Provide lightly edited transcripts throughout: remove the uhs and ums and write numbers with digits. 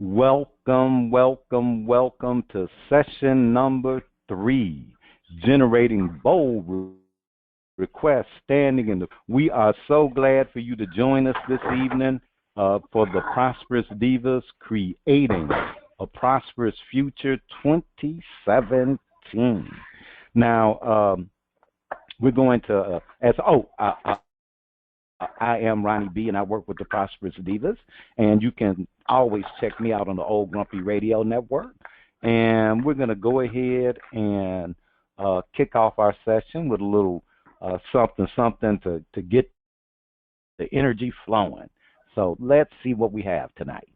Welcome, welcome, welcome to session number 3, generating bold requests standing in the. We are so glad for you to join us this evening for the Prosperous Divas Creating a Prosperous Future 2017. Now, we're going to, I am Ronnie B, and I work with the Prosperous Divas. And you can always check me out on the Old Grumpy Radio Network. And we're going to go ahead and kick off our session with a little something to get the energy flowing. So let's see what we have tonight.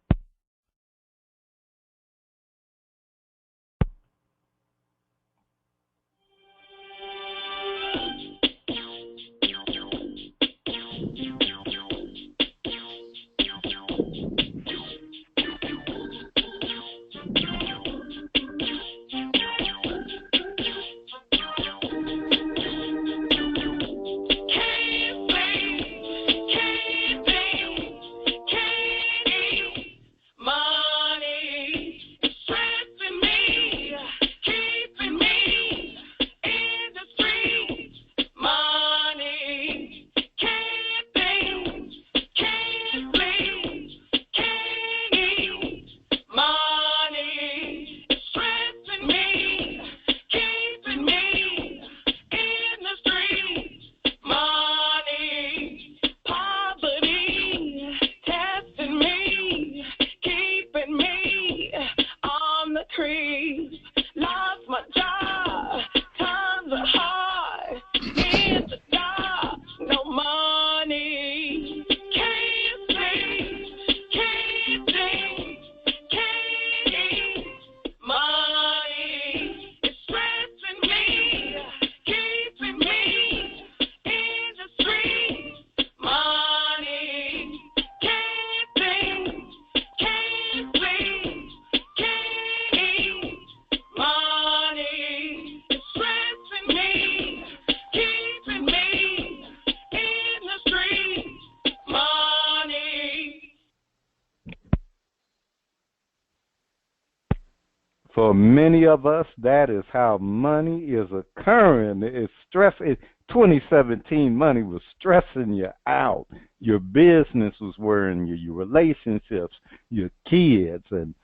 For many of us, that is how money is occurring. It's stress. 2017 money was stressing you out. Your business was worrying you, your relationships, your kids. And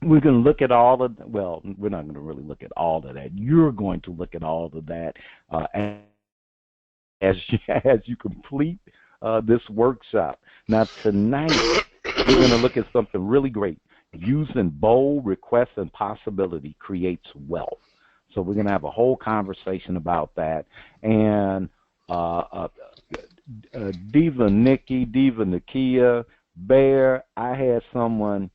we're going to look at all of that. Well, we're not going to really look at all of that. You're going to look at all of that as you complete this workshop. Now, tonight, we're going to look at something really great. Using bold requests and possibility creates wealth. So we're going to have a whole conversation about that. And Diva Nikki, Diva Nakia, Bear, I had someone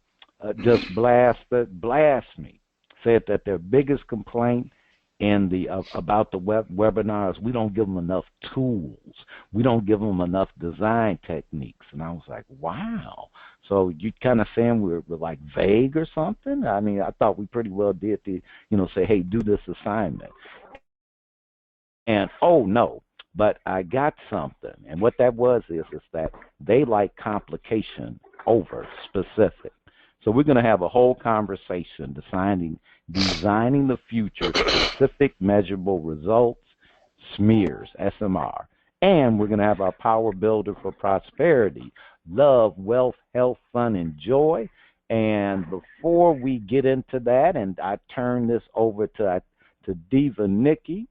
just blast me, said that their biggest complaint in the about the webinars, we don't give them enough tools. We don't give them enough design techniques. And I was like, wow. So you kind of saying we're like vague or something? I mean, I thought we pretty well did say, hey, do this assignment. And, oh, no, but I got something. And what that is that they like complication over specific. So we're going to have a whole conversation designing the future, specific measurable results, SMEARS, SMR. And we're going to have our power builder for prosperity, love, wealth, health, fun, and joy. And before we get into that, and I turn this over to Diva Nikki,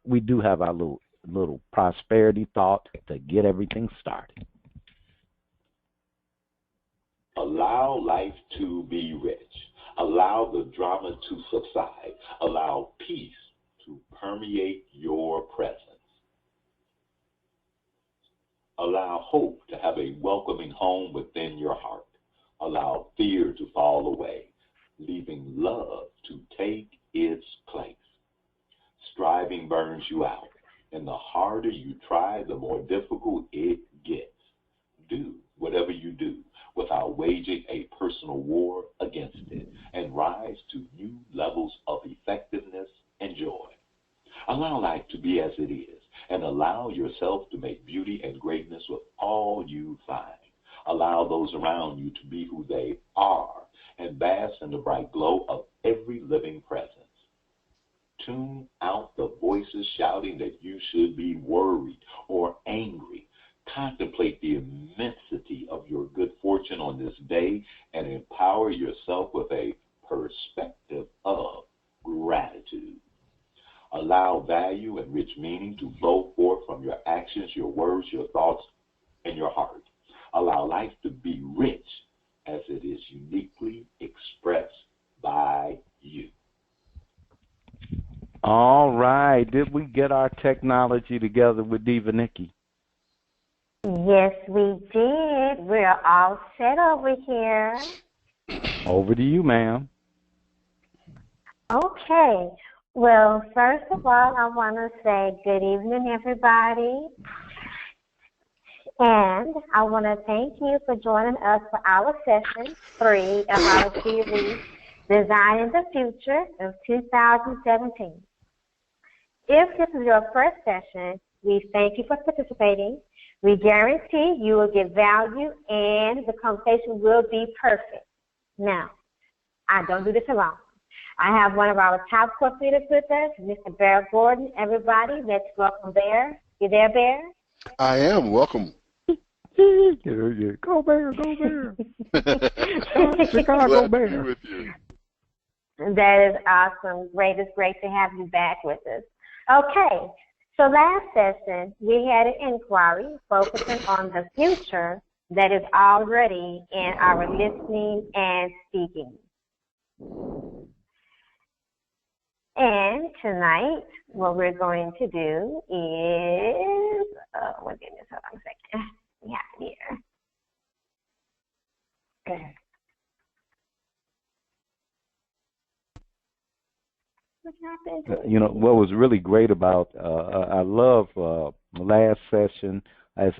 we do have our little prosperity thought to get everything started. Allow life to be rich. Allow the drama to subside. Allow peace to permeate your presence. Allow hope to have a welcoming home within your heart. Allow fear to fall away, leaving love to take its place. Striving burns you out, and the harder you try, the more difficult it gets. Do whatever you do without waging a personal war against it, and rise to new levels of effectiveness and joy. Allow life to be as it is, and allow yourself to make beauty and greatness with all you find. Allow allow those around you to be who they are and bask in the bright glow of every living presence. Tune out the voices shouting that you should be worried or angry. Contemplate the immensity of your good fortune on this day and empower yourself with a perspective of gratitude. Allow value and rich meaning to flow forth from your actions, your words, your thoughts, and your heart. Allow life to be rich as it is uniquely expressed by you. All right. Did we get our technology together with Diva Nikki? Yes, we did. We're all set over here. Over to you, ma'am. Okay. Well, first of all, I want to say good evening, everybody. And I want to thank you for joining us for our session 3 of our series, Designing the Future of 2017. If this is your first session, we thank you for participating. We guarantee you will get value and the conversation will be perfect. Now, I don't do this alone. I have one of our top course leaders with us, Mr. Bear Gordon. Everybody, let's welcome Bear. You there, Bear? I am. Welcome. Go Bear, go Bear. Chicago Bear. With you. That is awesome. Great. It's great to have you back with us. Okay. So last session, we had an inquiry focusing on the future that is already in our listening and speaking. And tonight, what we're going to do is, oh my goodness, hold on a second. Yeah, here. What happened? You know, what was really great about, I love last session, as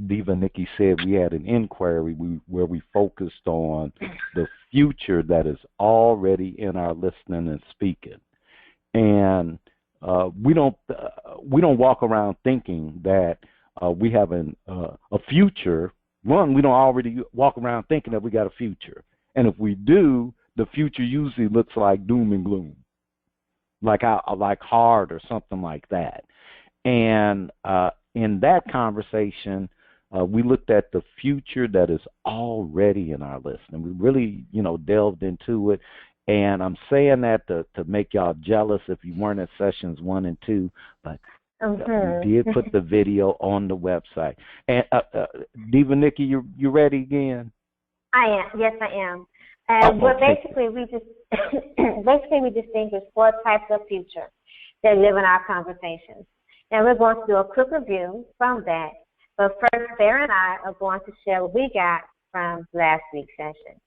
Diva Nikki said, we had an inquiry where we focused on the future that is already in our listening and speaking. And we don't walk around thinking that we have a future. One, we don't already walk around thinking that we got a future. And if we do, the future usually looks like doom and gloom, like hard or something like that. And in that conversation, we looked at the future that is already in our list, and we really, delved into it. And I'm saying that to make y'all jealous if you weren't at sessions 1 and 2, but we did put the video on the website. And Diva Nikki, you ready again? I am. Yes, I am. And well, basically, we distinguish 4 types of future that live in our conversations. And we're going to do a quick review from that. But first, Sarah and I are going to share what we got from last week's session.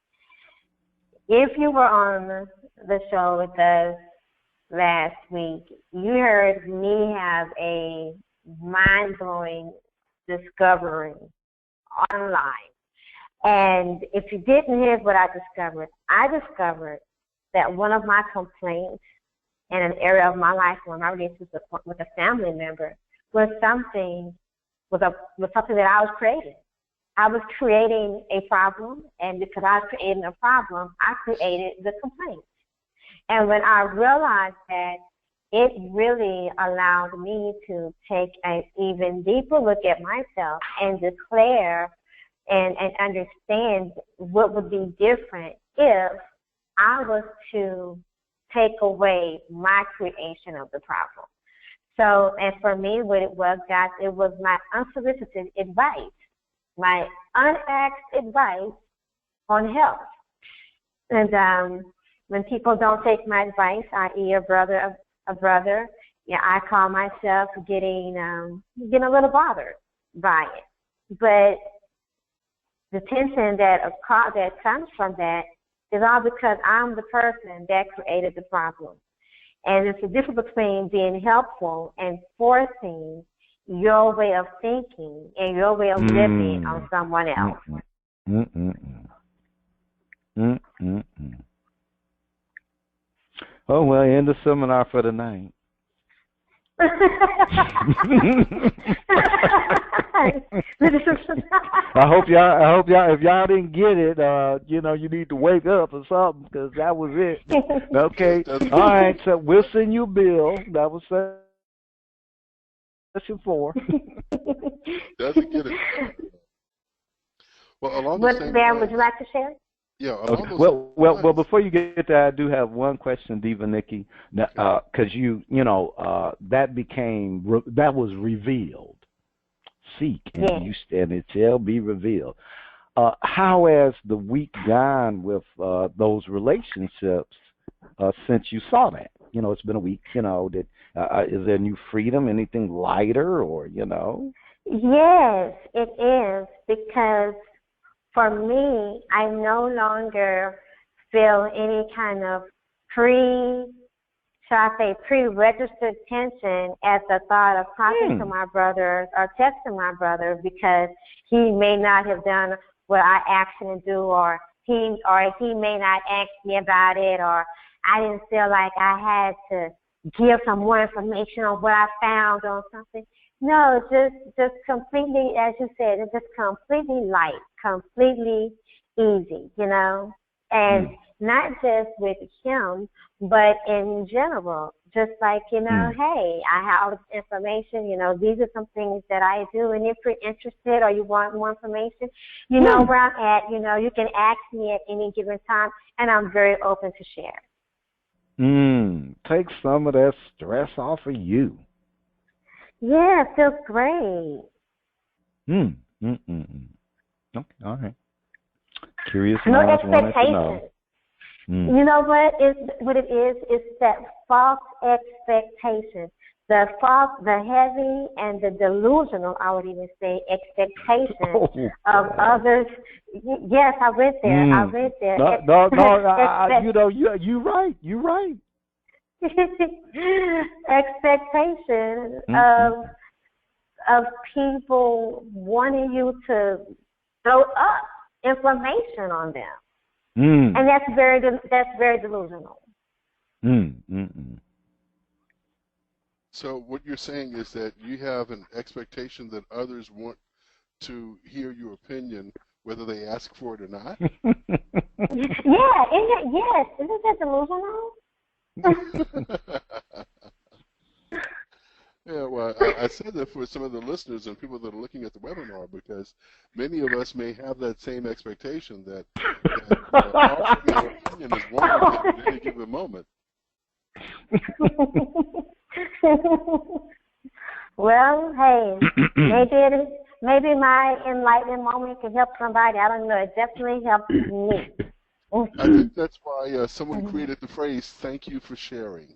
If you were on the show with us last week, you heard me have a mind-blowing discovery online. And if you didn't hear what I discovered that one of my complaints in an area of my life where my relationship with a family member was something that I was creating. I was creating a problem, and because I was creating a problem, I created the complaint. And when I realized that, it really allowed me to take an even deeper look at myself and declare and understand what would be different if I was to take away my creation of the problem. So, and for me, what it was, guys, it was my unsolicited advice, my unasked advice on health. And when people don't take my advice, i.e. a brother, yeah, I call myself getting a little bothered by it. But the tension that comes from that is all because I'm the person that created the problem. And it's the difference between being helpful and forcing your way of thinking and your way of living on someone else. Oh, well, end the seminar for the night. If y'all didn't get it, you need to wake up or something because that was it. Okay. All right. So we'll send you a bill. That was session 4. Doesn't get it. Well, along the same Bear, lines, would you like to share? Yeah, Okay. along those Well, lines. before you get there, I do have one question, Diva Nikki, because that was revealed. Seek and it shall be revealed. How has the week gone with those relationships since you saw that? It's been a week. That is there new freedom, anything lighter, or Yes, it is, because for me, I no longer feel any kind of pre-registered tension at the thought of talking to my brother or texting my brother because he may not have done what I asked him to do, or he may not ask me about it, or I didn't feel like I had to give some more information on what I found on something. No, just completely, as you said, it's just completely light, completely easy, and not just with him, but in general. Just like, hey, I have all this information, these are some things that I do, and if you're interested or you want more information, you know where I'm at, you can ask me at any given time, and I'm very open to share. Take some of that stress off of you. Yeah, it feels great. Okay, all right. Curious No minds wanted to know. expectations. You know what it is? It's that false expectation. The heavy and the delusional, I would even say, expectation of others. Yes, I went there. No, you're right. You're right. Expectation of people wanting you to throw up information on them, and that's very delusional. So what you're saying is that you have an expectation that others want to hear your opinion, whether they ask for it or not? Yeah, isn't that delusional? Yeah, well, I said that for some of the listeners and people that are looking at the webinar, because many of us may have that same expectation that offering our opinion is warranted at any given moment. Well, hey, maybe my enlightenment moment can help somebody. I don't know. It definitely helps me. I think that's why someone created the phrase, "Thank you for sharing."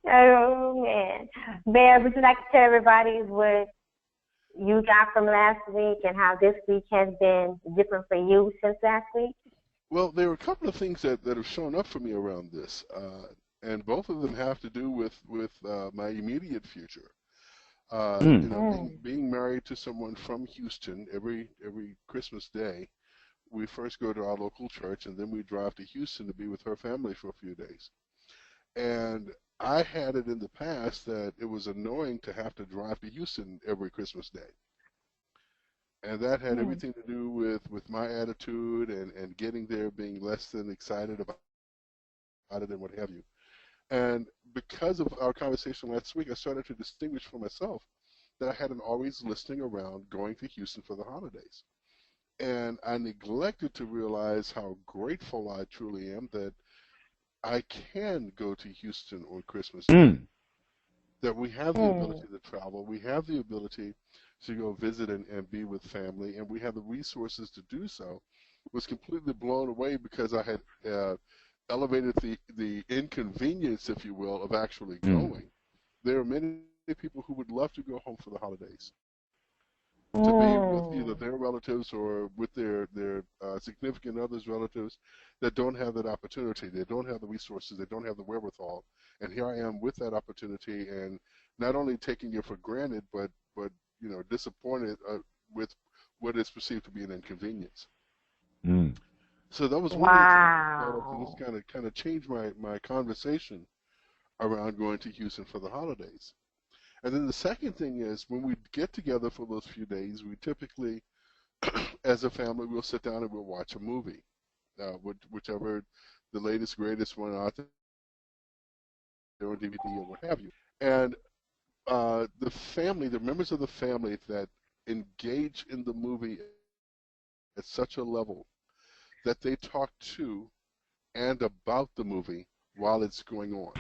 Oh, man. Bear, would you like to tell everybody what you got from last week and how this week has been different for you since last week? Well, there are a couple of things that have shown up for me around this, and both of them have to do with my immediate future. Being married to someone from Houston, every Christmas Day, we first go to our local church, and then we drive to Houston to be with her family for a few days. And I had it in the past that it was annoying to have to drive to Houston every Christmas Day. And that had everything to do with my attitude and getting there being less than excited about it and what have you. And because of our conversation last week, I started to distinguish for myself that I hadn't always listening around going to Houston for the holidays. And I neglected to realize how grateful I truly am that I can go to Houston on Christmas Day. That we have the ability to travel, we have the ability to go visit and be with family, and we have the resources to do so. Was completely blown away because I had elevated the inconvenience, if you will, of actually going. There are many people who would love to go home for the holidays, to be with either their relatives or with their significant others' relatives that don't have that opportunity. They don't have the resources. They don't have the wherewithal. And here I am with that opportunity, and not only taking it for granted, but disappointed with what is perceived to be an inconvenience. So that was one of the things that just kind of changed my conversation around going to Houston for the holidays. And then the second thing is when we get together for those few days, we typically, as a family, we'll sit down and we'll watch a movie, whichever the latest, greatest one out there on DVD or what have you. And the members of the family that engage in the movie at such a level that they talk to and about the movie while it's going on.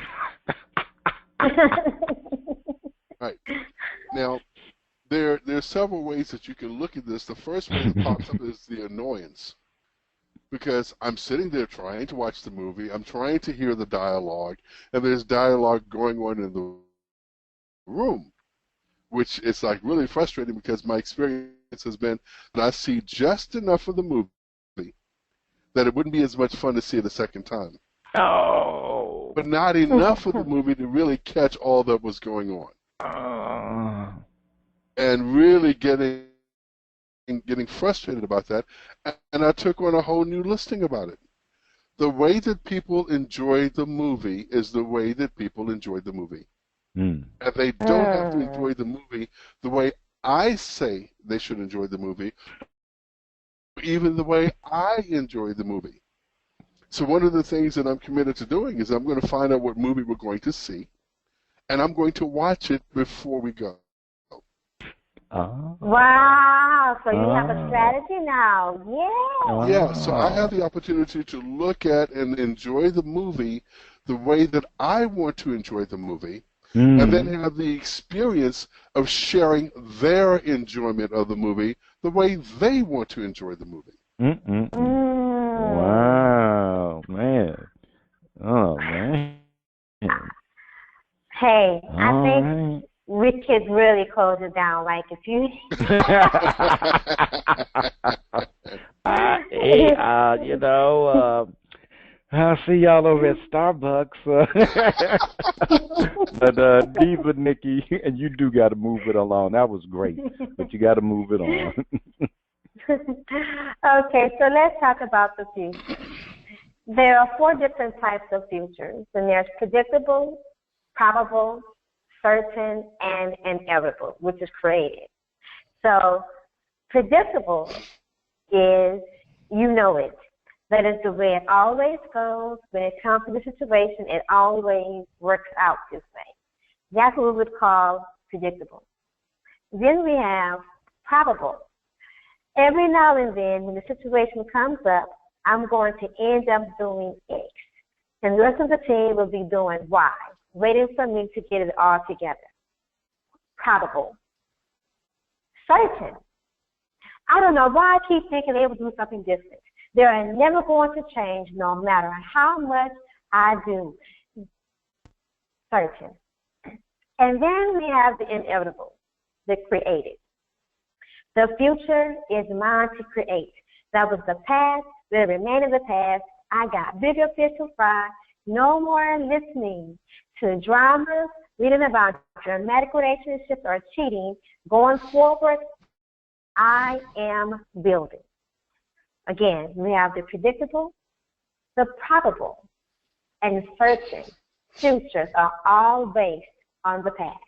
Right. Now, there are several ways that you can look at this. The first way that pops up is the annoyance. Because I'm sitting there trying to watch the movie, I'm trying to hear the dialogue, and there's dialogue going on in the room, which is like really frustrating because my experience has been that I see just enough of the movie that it wouldn't be as much fun to see it a second time. Oh. But not enough of the movie to really catch all that was going on. And really getting frustrated about that, and I took on a whole new listing about it. The way that people enjoy the movie is the way that people enjoy the movie. And they don't have to enjoy the movie the way I say they should enjoy the movie, even the way I enjoy the movie. So one of the things that I'm committed to doing is I'm going to find out what movie we're going to see, and I'm going to watch it before we go. Oh. Wow, so you have a strategy now. Yeah. Yeah, so I have the opportunity to look at and enjoy the movie the way that I want to enjoy the movie, and then have the experience of sharing their enjoyment of the movie the way they want to enjoy the movie. Wow, man. Oh, man. Hey, I think we could really close it down. Like if you. I'll see y'all over at Starbucks. But Diva, Nikki, and you do got to move it along. That was great, but you got to move it on. Okay, so let's talk about the future. There are 4 different types of futures, and there's predictable, probable, certain, and inevitable, which is created. So predictable is you know it. That is the way it always goes. When it comes to the situation, it always works out this way. That's what we would call predictable. Then we have probable. Every now and then, when the situation comes up, I'm going to end up doing X. And the rest of the team will be doing Y, waiting for me to get it all together. Probable. Certain. I don't know why I keep thinking they will do something different. They are never going to change no matter how much I do. Certain. And then we have the inevitable, the created. The future is mine to create. That was the past, will remain in the past. I got bigger fish to fry. No more listening to dramas, reading about dramatic relationships or cheating. Going forward, I am building. Again, we have the predictable, the probable, and certain futures are all based on the past.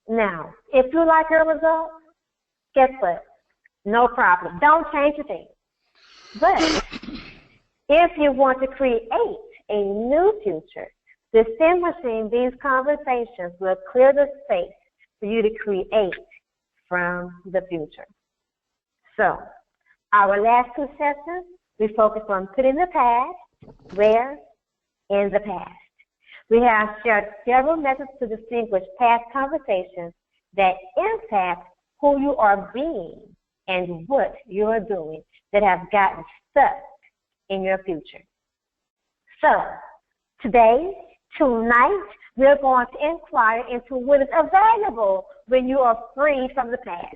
Now, if you like your results, guess what? No problem. Don't change a thing. But if you want to create a new future, distinguishing these conversations will clear the space for you to create from the future. So, our last 2 sessions, we focused on putting the past where? In the past. We have shared several methods to distinguish past conversations that impact who you are being and what you are doing that have gotten stuck in your future. So, tonight, we're going to inquire into what is available when you are free from the past.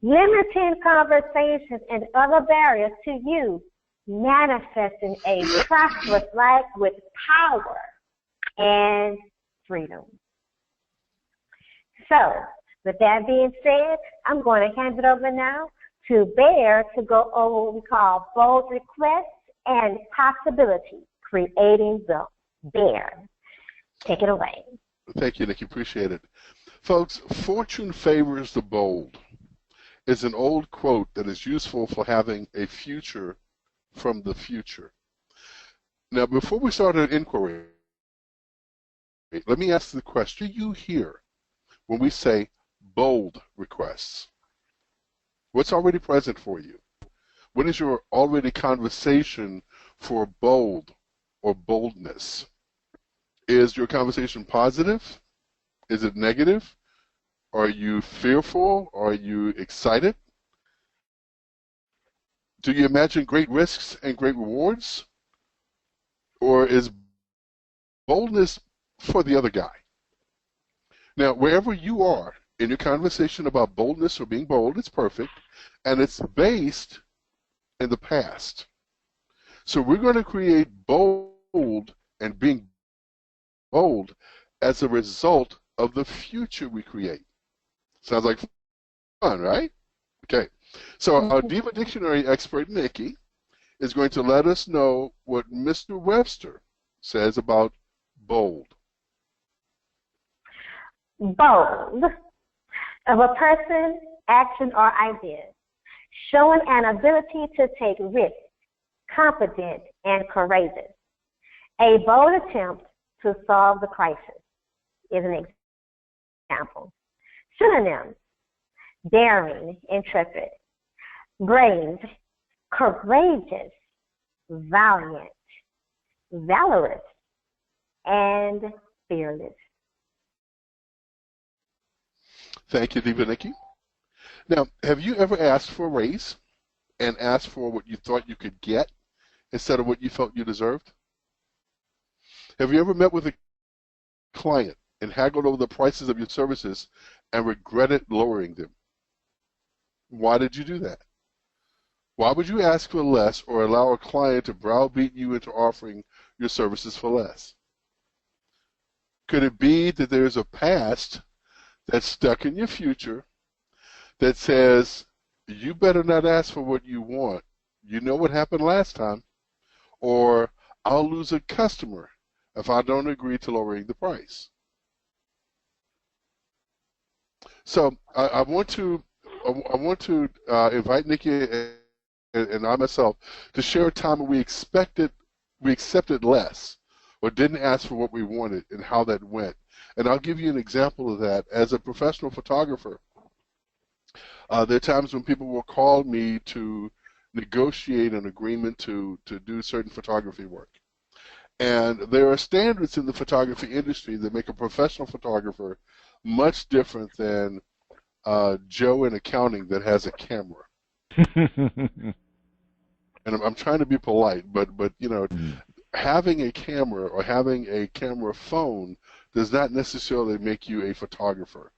Limiting conversations and other barriers to you, manifesting a prosperous life with power and freedom. So, with that being said, I'm going to hand it over now to Bear to go over what we call bold requests and possibility, creating the Bear. Take it away. Thank you, Nikki. Appreciate it. Folks, fortune favors the bold is an old quote that is useful for having a future from the future. Now, before we start an inquiry, let me ask the question. Do you hear when we say bold requests? What's already present for you? What is your already conversation for bold or boldness? Is your conversation positive? Is it negative? Are you fearful? Are you excited? Do you imagine great risks and great rewards? Or is boldness for the other guy? Now, wherever you are in your conversation about boldness or being bold, it's perfect, and it's based in the past. So we're going to create bold and being bold as a result of the future we create. Sounds like fun, right? Okay. So our Diva Dictionary expert, Nikki, is going to let us know what Mr. Webster says about bold. Bold, of a person, action, or idea, showing an ability to take risks, confident and courageous. A bold attempt to solve the crisis is an example. Synonyms: daring, intrepid, brave, courageous, valiant, valorous, and fearless. Thank you, Diva Nikki. Now, have you ever asked for a raise and asked for what you thought you could get instead of what you felt you deserved? Have you ever met with a client and haggled over the prices of your services and regretted lowering them? Why did you do that? Why would you ask for less or allow a client to browbeat you into offering your services for less? Could it be that there's a past that's stuck in your future that says, you better not ask for what you want? You know what happened last time, or I'll lose a customer if I don't agree to lowering the price. So I want to invite Nikki and I myself to share a time when we accepted less or didn't ask for what we wanted and how that went. And I'll give you an example of that. As a professional photographer, there are times when people will call me to negotiate an agreement to do certain photography work. And there are standards in the photography industry that make a professional photographer much different than Joe in accounting that has a camera. And I'm trying to be polite, but you know, having a camera or having a camera phone does not necessarily make you a photographer.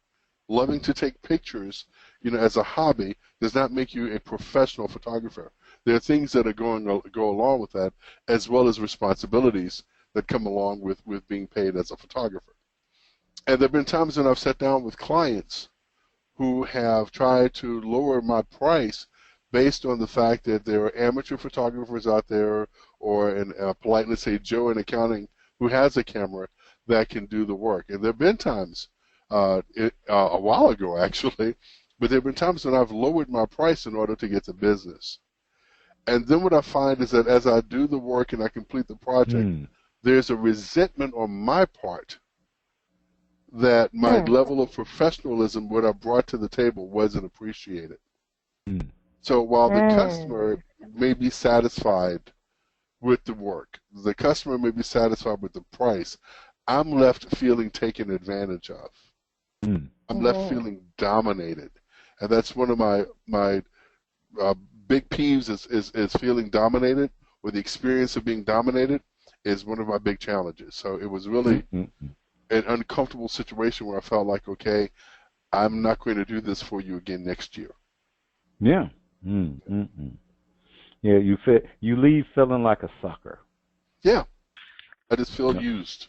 Loving to take pictures, you know, as a hobby does not make you a professional photographer. There are things that go along with that, as well as responsibilities that come along with being paid as a photographer. And there have been times when I've sat down with clients who have tried to lower my price based on the fact that there are amateur photographers out there, or in politely say Joe in accounting who has a camera that can do the work. And there have been times, a while ago actually, but there have been times when I've lowered my price in order to get the business. And then what I find is that as I do the work and I complete the project, there's a resentment on my part that my level of professionalism, what I brought to the table, wasn't appreciated. So while the customer may be satisfied with the work, the customer may be satisfied with the price, I'm left feeling taken advantage of. I'm left feeling dominated. And that's one of my big peeves is feeling dominated, or the experience of being dominated is one of my big challenges. So it was really an uncomfortable situation where I felt like, okay, I'm not going to do this for you again next year. Yeah. Yeah, you leave feeling like a sucker. Yeah. I just feel used.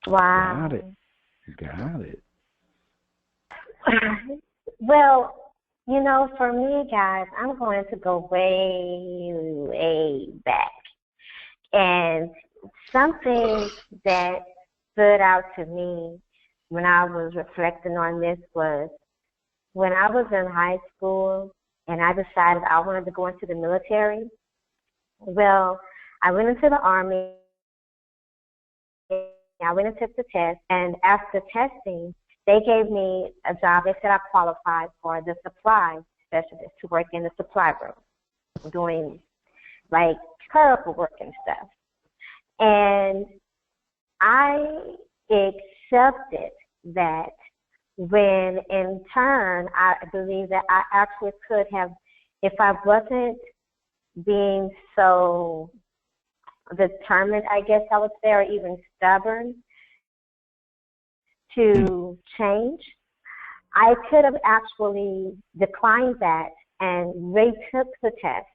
Wow. Got it. Well, you know, for me, guys, I'm going to go way, way back. And something that stood out to me when I was reflecting on this was when I was in high school and I decided I wanted to go into the military. Well, I went into the Army. I went and took the test, and after testing, they gave me a job. They said I qualified for the supply specialist to work in the supply room, doing like clerical work and stuff. And I accepted that when in turn I believe that I actually could have, if I wasn't being so determined, I guess I would say, or even stubborn to change, I could have actually declined that and retook the test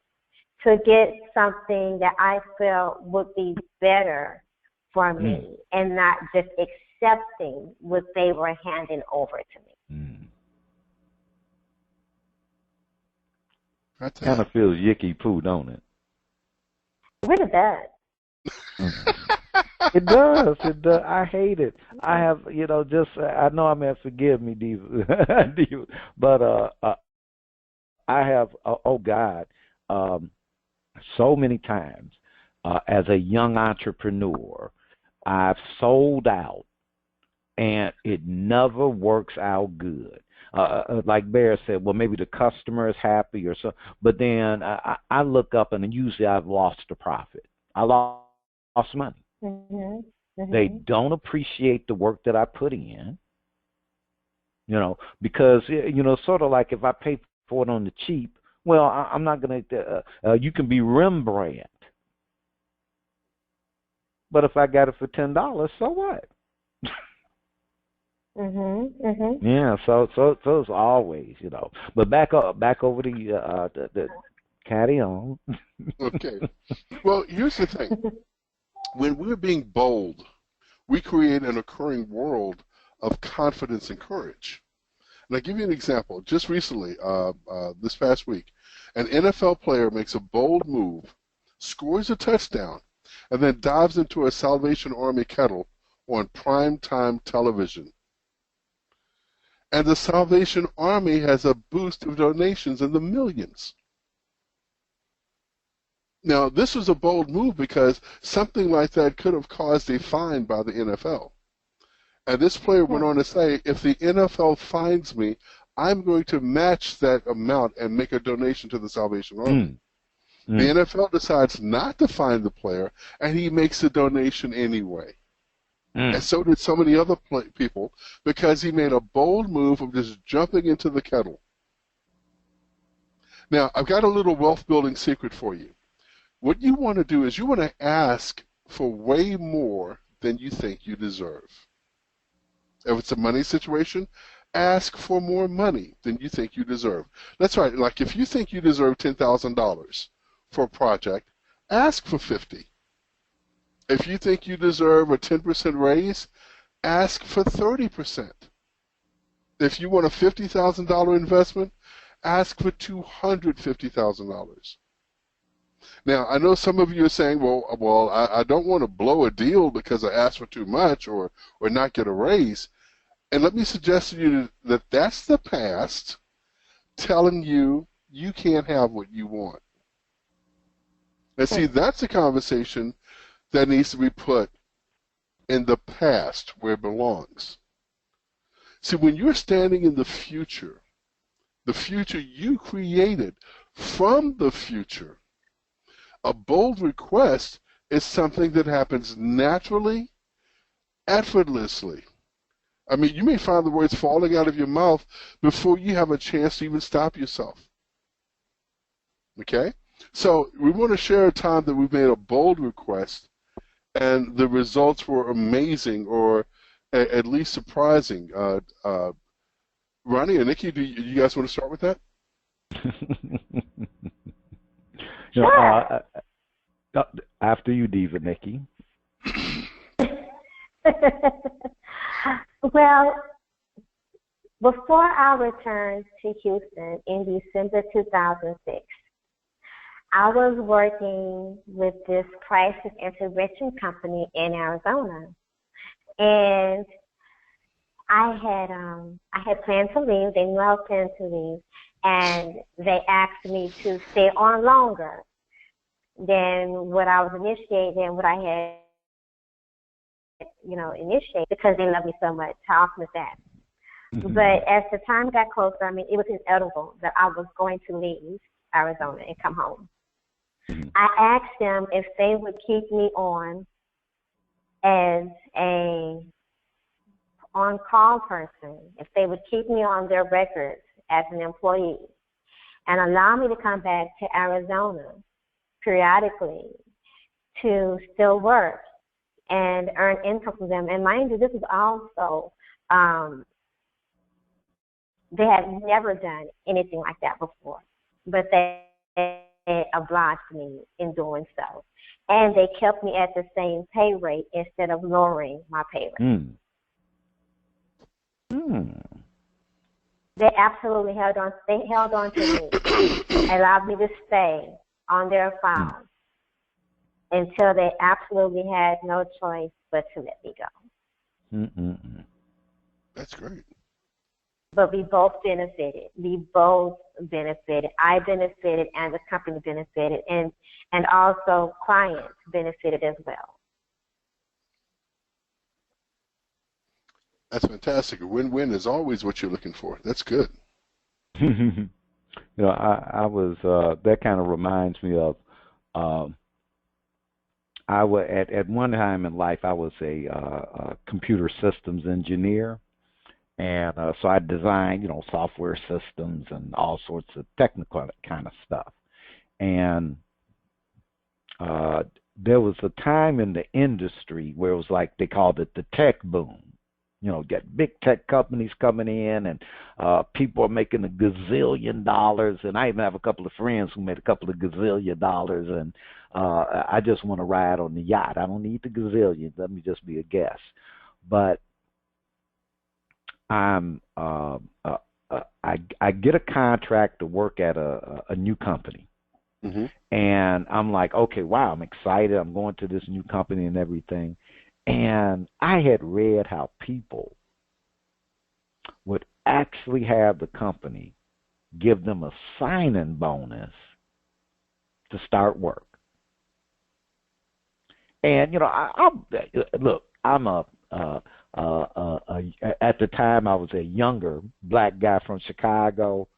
to get something that I felt would be better for me and not just accepting what they were handing over to me. Kind of feels yicky poo, don't it? It really does. It does. It does. I hate it. I have, I know I'm going to forgive me, Diva, Diva, but I have, oh God, so many times as a young entrepreneur, I've sold out, and it never works out good. Like Bear said, well, maybe the customer is happy or so, but then I look up and usually I've lost a profit. I lost money. Mm-hmm. Mm-hmm. They don't appreciate the work that I put in, because, sort of like if I pay for it on the cheap, well, I'm not going to, you can be Rembrandt. But if I got it for $10, so what? Yeah, so it's always, But back over to the carry on. Okay. Well, here's the thing. When we're being bold, we create an occurring world of confidence and courage. And I'll give you an example. Just recently, this past week, an NFL player makes a bold move, scores a touchdown, and then dives into a Salvation Army kettle on primetime television. And the Salvation Army has a boost of donations in the millions. Now, this was a bold move because something like that could have caused a fine by the NFL. And this player went on to say, if the NFL fines me, I'm going to match that amount and make a donation to the Salvation Army. The NFL decides not to fine the player, and he makes a donation anyway. And so did so many other people, because he made a bold move of just jumping into the kettle. Now, I've got a little wealth-building secret for you. What you want to do is you want to ask for way more than you think you deserve. If it's a money situation, ask for more money than you think you deserve. That's right. Like if you think you deserve $10,000 for a project, ask for $50,000. If you think you deserve a 10% raise, ask for 30%. If you want a $50,000 investment, ask for $250,000. Now, I know some of you are saying, well, I don't want to blow a deal because I asked for too much or not get a raise. And let me suggest to you that that's the past telling you you can't have what you want. And see, that's a conversation that needs to be put in the past where it belongs. See, when you're standing in the future you created from the future, a bold request is something that happens naturally, effortlessly. I mean, you may find the words falling out of your mouth before you have a chance to even stop yourself. Okay? So we want to share a time that we made a bold request and the results were amazing or at least surprising. Ronnie and Nikki, do you guys want to start with that? After you, Diva, Nikki. Well, before I returned to Houston in December 2006, I was working with this crisis intervention company in Arizona. And I had planned to leave. They knew I was planning to leave, and they asked me to stay on longer than what I was initiated and what I had, initiated because they love me so much. How awesome is that? Mm-hmm. But as the time got closer, I mean, it was inevitable that I was going to leave Arizona and come home. Mm-hmm. I asked them if they would keep me on as a on-call person, if they would keep me on their records as an employee and allow me to come back to Arizona periodically to still work and earn income from them. And mind you, this is also, they had never done anything like that before, but they obliged me in doing so. And they kept me at the same pay rate instead of lowering my pay rate. Mm. Mm. They absolutely held on. They held on to me, allowed me to stay on their files until they absolutely had no choice but to let me go. Mm-mm-mm. That's great. But we both benefited. We both benefited. I benefited, and the company benefited, and also clients benefited as well. That's fantastic. A win-win is always what you're looking for. That's good. I was that kind of reminds me of I was at one time in life I was a computer systems engineer, and so I designed software systems and all sorts of technical kind of stuff. And there was a time in the industry where it was like they called it the tech boom. Get big tech companies coming in, and people are making a gazillion dollars. And I even have a couple of friends who made a couple of gazillion dollars, and I just want to ride on the yacht. I don't need the gazillion. Let me just be a guest. But I get a contract to work at a new company. Mm-hmm. And I'm like, okay, wow, I'm excited. I'm going to this new company and everything. And I had read how people would actually have the company give them a sign-in bonus to start work. And I'm at the time I was a younger black guy from Chicago.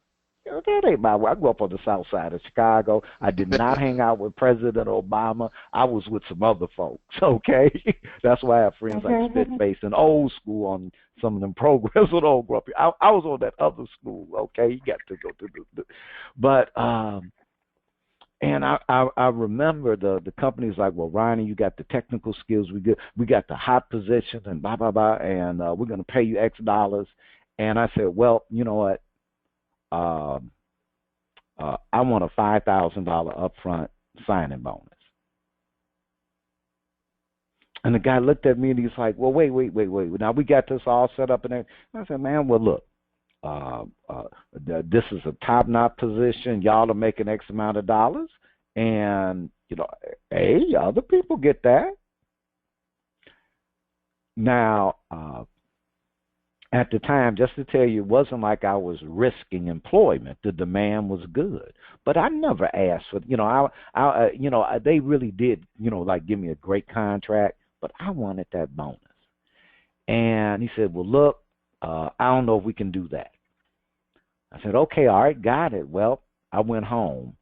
That ain't my way. I grew up on the south side of Chicago. I did not hang out with President Obama. I was with some other folks, okay? That's why I have friends like Spitface and Old School on some of them programs that all grew up here. I was on that other school, okay? You got to go to the but and I remember the company's like, well, Ronnie, you got the technical skills, we got the hot position and blah blah blah, and we're gonna pay you X dollars. And I said, well, you know what? I want a $5,000 upfront signing bonus. And the guy looked at me and he's like, well, wait. Now we got this all set up and everything. I said, man, well, look, this is a top-notch position. Y'all are making X amount of dollars. And, hey, other people get that. Now, at the time, just to tell you, it wasn't like I was risking employment. The demand was good, but I never asked for. They really did. Like give me a great contract, but I wanted that bonus. And he said, "Well, look, I don't know if we can do that." I said, "Okay, all right, got it." Well, I went home,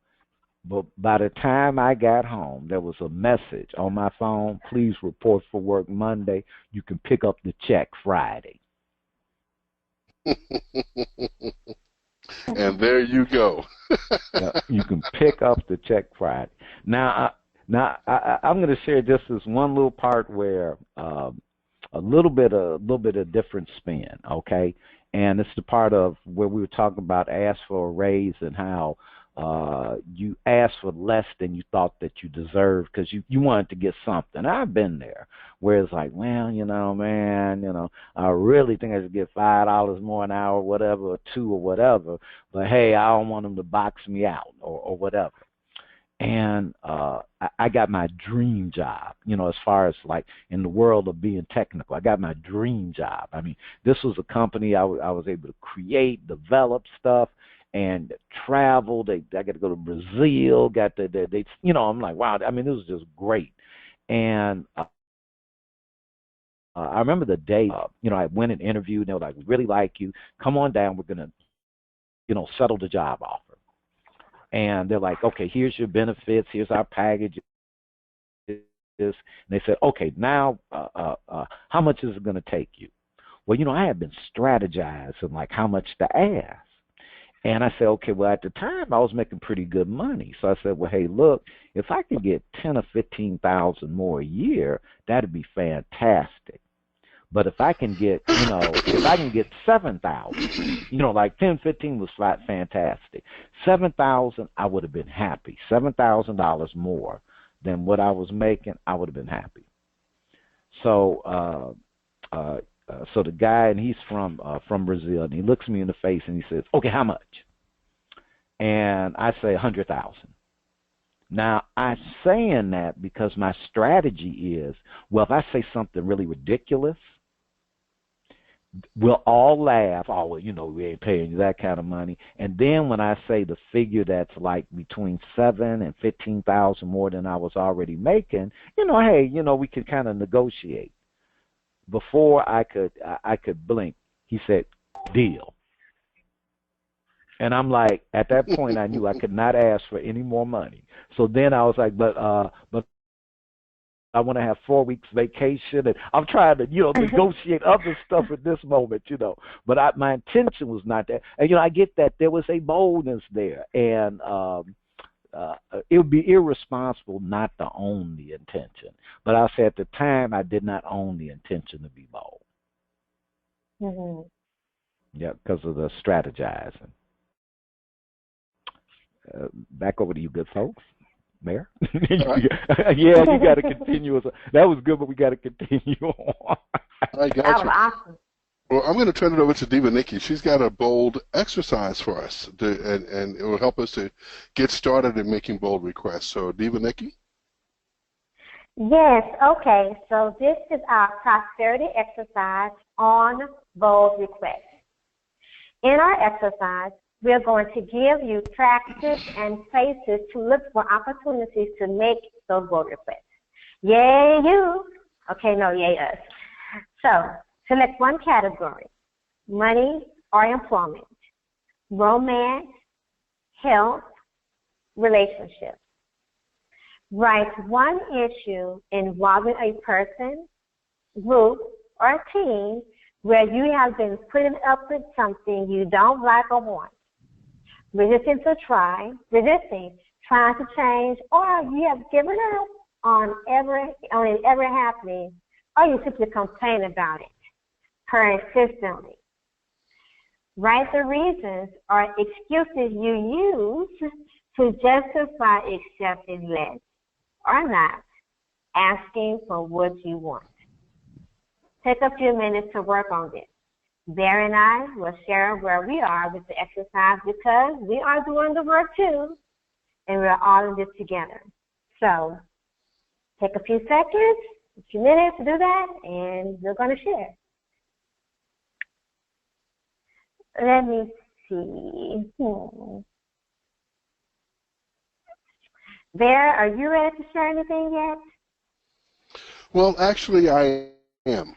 but by the time I got home, there was a message on my phone: "Please report for work Monday. You can pick up the check Friday." And there you go. You can pick up the check Friday. Now I'm going to share just this one little part where a little bit of different spin, okay? And it's the part of where we were talking about ask for a raise and how you asked for less than you thought that you deserved because you wanted to get something. I've been there where it's like, well, man, I really think I should get $5 more an hour, whatever, or $2 or whatever. But hey, I don't want them to box me out or whatever. and I got my dream job. As far as like in the world of being technical, I got my dream job. I mean, this was a company I was able to create, develop stuff, and travel. I got to go to Brazil. Got they I'm like, wow. I mean, it was just great. And I remember the day, I went and interviewed, and they were like, we really like you. Come on down. We're gonna, settle the job offer. And they're like, okay, here's your benefits, here's our package. And they said, okay, now how much is it going to take you? Well, I had been strategizing like how much to ask. And I said, okay, well, at the time I was making pretty good money. So I said, well, hey, look, if I could get 10 or 15,000 more a year, that'd be fantastic. But if I can get, if I can get 7,000, like 10, 15 was fantastic. 7,000, I would have been happy. $7,000 more than what I was making, I would have been happy. So, so the guy, and he's from Brazil, and he looks me in the face and he says, "Okay, how much?" And I say 100,000. Now, I'm saying that because my strategy is, well, if I say something really ridiculous, we'll all laugh. Oh, well, we ain't paying you that kind of money. And then when I say the figure that's like between 7,000 and 15,000 more than I was already making, hey, we could kind of negotiate. Before I could blink, he said, "Deal." And I'm like, at that point, I knew I could not ask for any more money. So then I was like, but I want to have 4 weeks vacation, and I'm trying to, negotiate other stuff at this moment, But my intention was not that. And, I get that there was a boldness there, and it would be irresponsible not to own the intention. But I'll say at the time, I did not own the intention to be bold. Mm-hmm. Yeah, because of the strategizing. Back over to you, good folks. Mayor? Right. Yeah, you got to continue. That was good, but we got to continue on. I got you. That was awesome. Well, I'm going to turn it over to Diva Nikki. She's got a bold exercise for us, and it will help us to get started in making bold requests. So, Diva Nikki? Yes, okay. So this is our prosperity exercise on bold requests. In our exercise, we're going to give you practice and places to look for opportunities to make those bold requests. Yay, you. Okay, no, yay, us. So, select one category: money or employment, romance, health, relationships. Write one issue involving a person, group, or team where you have been putting up with something you don't like or want, resisting trying to change, or you have given up on it ever happening, or you simply complain about it persistently. Write the reasons or excuses you use to justify accepting less or not asking for what you want. Take a few minutes to work on this. Bear and I will share where we are with the exercise because we are doing the work too, and we're all in this together. So take a few seconds, a few minutes to do that, and we're going to share. Let me see. Bear, are you ready to share anything yet? Well, actually, I am.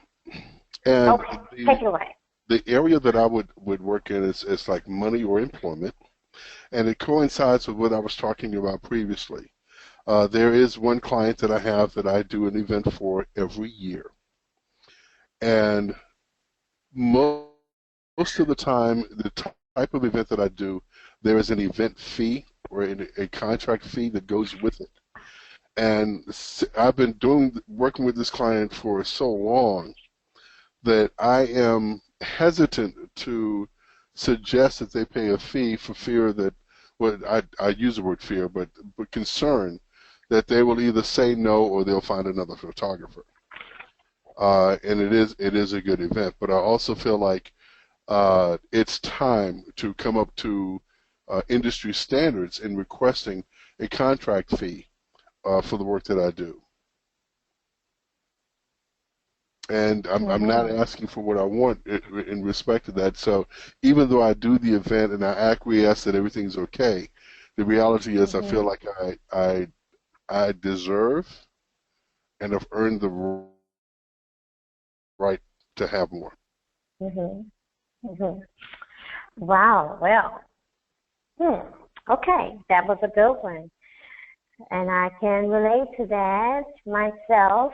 And okay, take it away. The area that I would work in is like money or employment, and it coincides with what I was talking about previously. There is one client that I have that I do an event for every year, and most of the time, the type of event that I do, there is an event fee or a contract fee that goes with it. And I've been working with this client for so long that I am hesitant to suggest that they pay a fee for fear that, well, I use the word fear, but concern that they will either say no or they'll find another photographer. And it is a good event, but I also feel like it's time to come up to industry standards in requesting a contract fee for the work that I do. And I'm not asking for what I want in respect to that. So even though I do the event and I acquiesce that everything's okay, the reality is I feel like I deserve and have earned the right to have more. Wow. Well. Okay, that was a good one, and I can relate to that myself.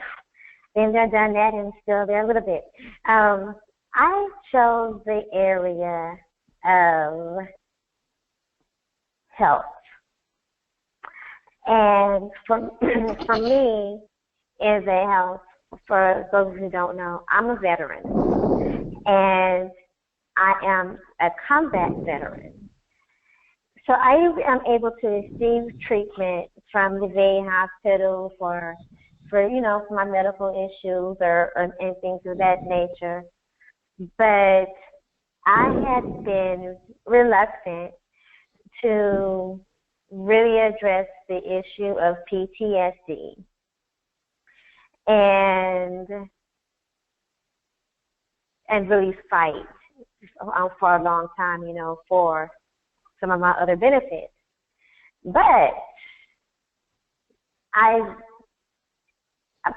Been there, done that, and still there a little bit. I chose the area of health, and for me, is a health. For those who don't know, I'm a veteran, and I am a combat veteran. So I am able to receive treatment from the VA hospital for my medical issues and things of that nature. But I had been reluctant to really address the issue of PTSD. And really fight for a long time, for some of my other benefits. But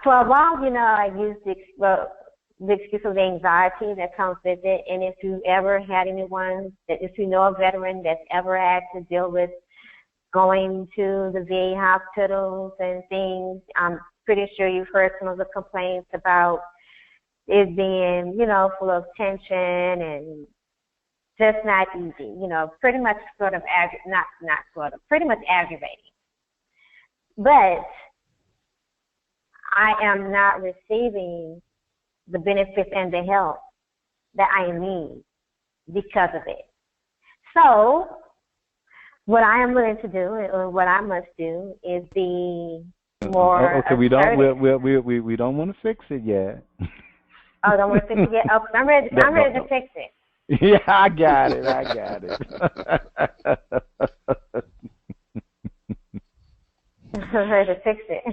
for a while, I used the excuse of the anxiety that comes with it. And if you ever had anyone, if you know a veteran that's ever had to deal with going to the VA hospitals and things, I'm pretty sure you've heard some of the complaints about it being, full of tension and just not easy, pretty much sort of, pretty much aggravating. But I am not receiving the benefits and the help that I need because of it. So what I am willing to do, or what I must do, is be more okay, we don't want to fix it yet. Oh, don't want to fix it yet? Oh, I'm ready to fix it. Yeah, I got it. I'm ready to fix it.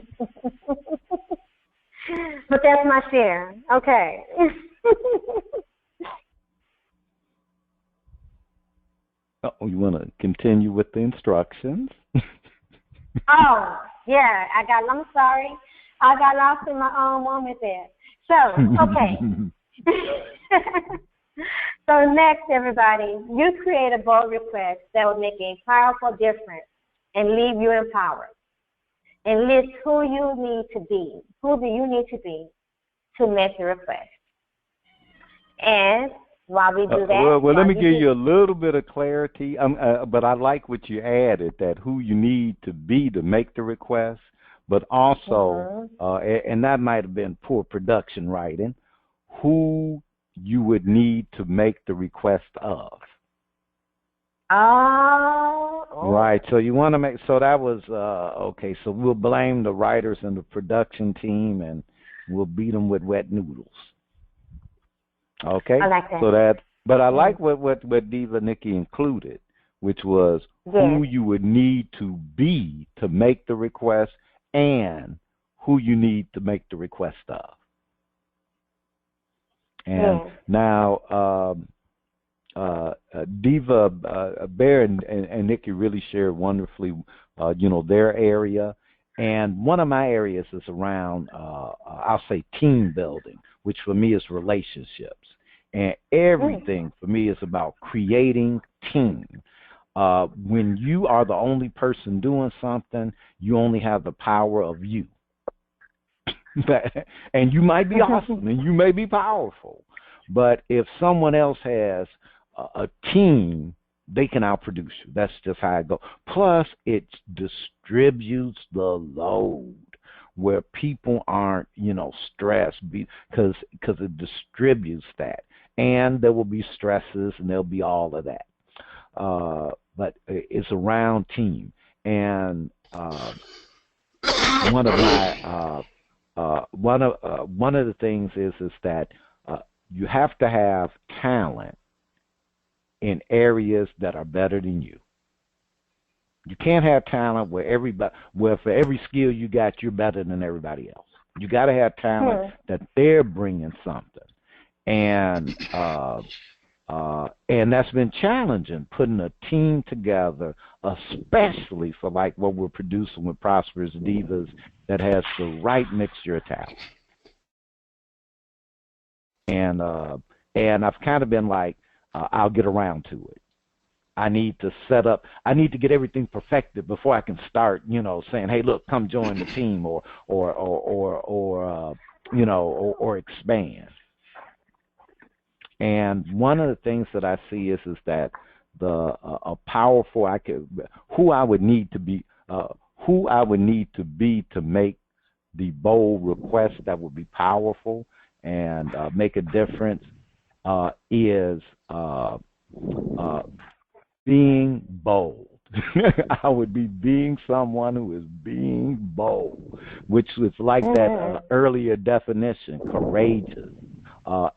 But that's my share. Okay. Oh, you want to continue with the instructions? Oh, yeah. I'm sorry. I got lost in my own moment there. So, okay. So next, everybody, you create a bold request that will make a powerful difference and leave you empowered. And list who you need to be. Who do you need to be to make the request? And while we do that... well, let me give you a little bit of clarity. But I like what you added, that who you need to be to make the request. But also, and that might have been poor production writing, who you would need to make the request of. Oh. Right. So you want to make, so that was, okay, so we'll blame the writers and the production team, and we'll beat them with wet noodles. Okay? I like that. So that, but I like what Diva Nikki included, which was who you would need to be to make the request and who you need to make the request of. And now, Diva, Bear, and Nikki really shared wonderfully, their area. And one of my areas is around, I'll say, team building, which for me is relationships. And everything for me is about creating team. When you are the only person doing something, you only have the power of you. And you might be awesome and you may be powerful. But if someone else has a team, they can outproduce you. That's just how it goes. Plus, it distributes the load where people aren't, stressed because it distributes that. And there will be stresses and there'll be all of that. But it's around team. And one of the things is that you have to have talent in areas that are better than you. You can't have talent where for every skill you got, you're better than everybody else. You got to have talent that they're bringing something, and that's been challenging, putting a team together, especially for like what we're producing with Prosperous Divas, that has the right mixture of talent. And I've kind of been like, I'll get around to it. I need to get everything perfected before I can start, saying, hey, look, come join the team or expand. And one of the things that I see is that who I would need to be to make the bold request that would be powerful and make a difference is being bold. I would be being someone who is being bold, which is like that earlier definition, courageous,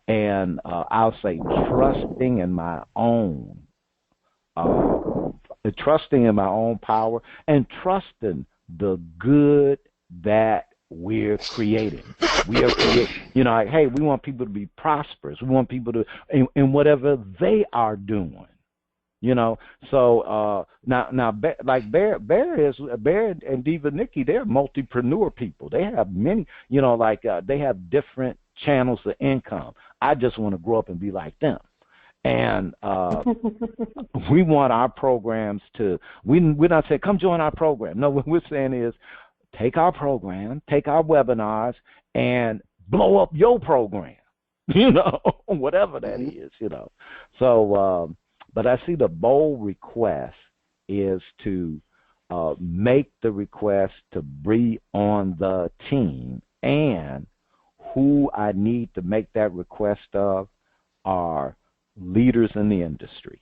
and I'll say trusting in my own power and trusting the good that we're creating. We are creating, like, hey, we want people to be prosperous. We want people to, in whatever they are doing. So now, like Bear and Diva Nikki, they're multipreneur people. They have many, they have different channels of income. I just want to grow up and be like them. And we want our programs we're not saying, come join our program. No, what we're saying is take our program, take our webinars, and blow up your program, whatever that is, So, but I see the bold request is to make the request to be on the team, and who I need to make that request of are leaders in the industry.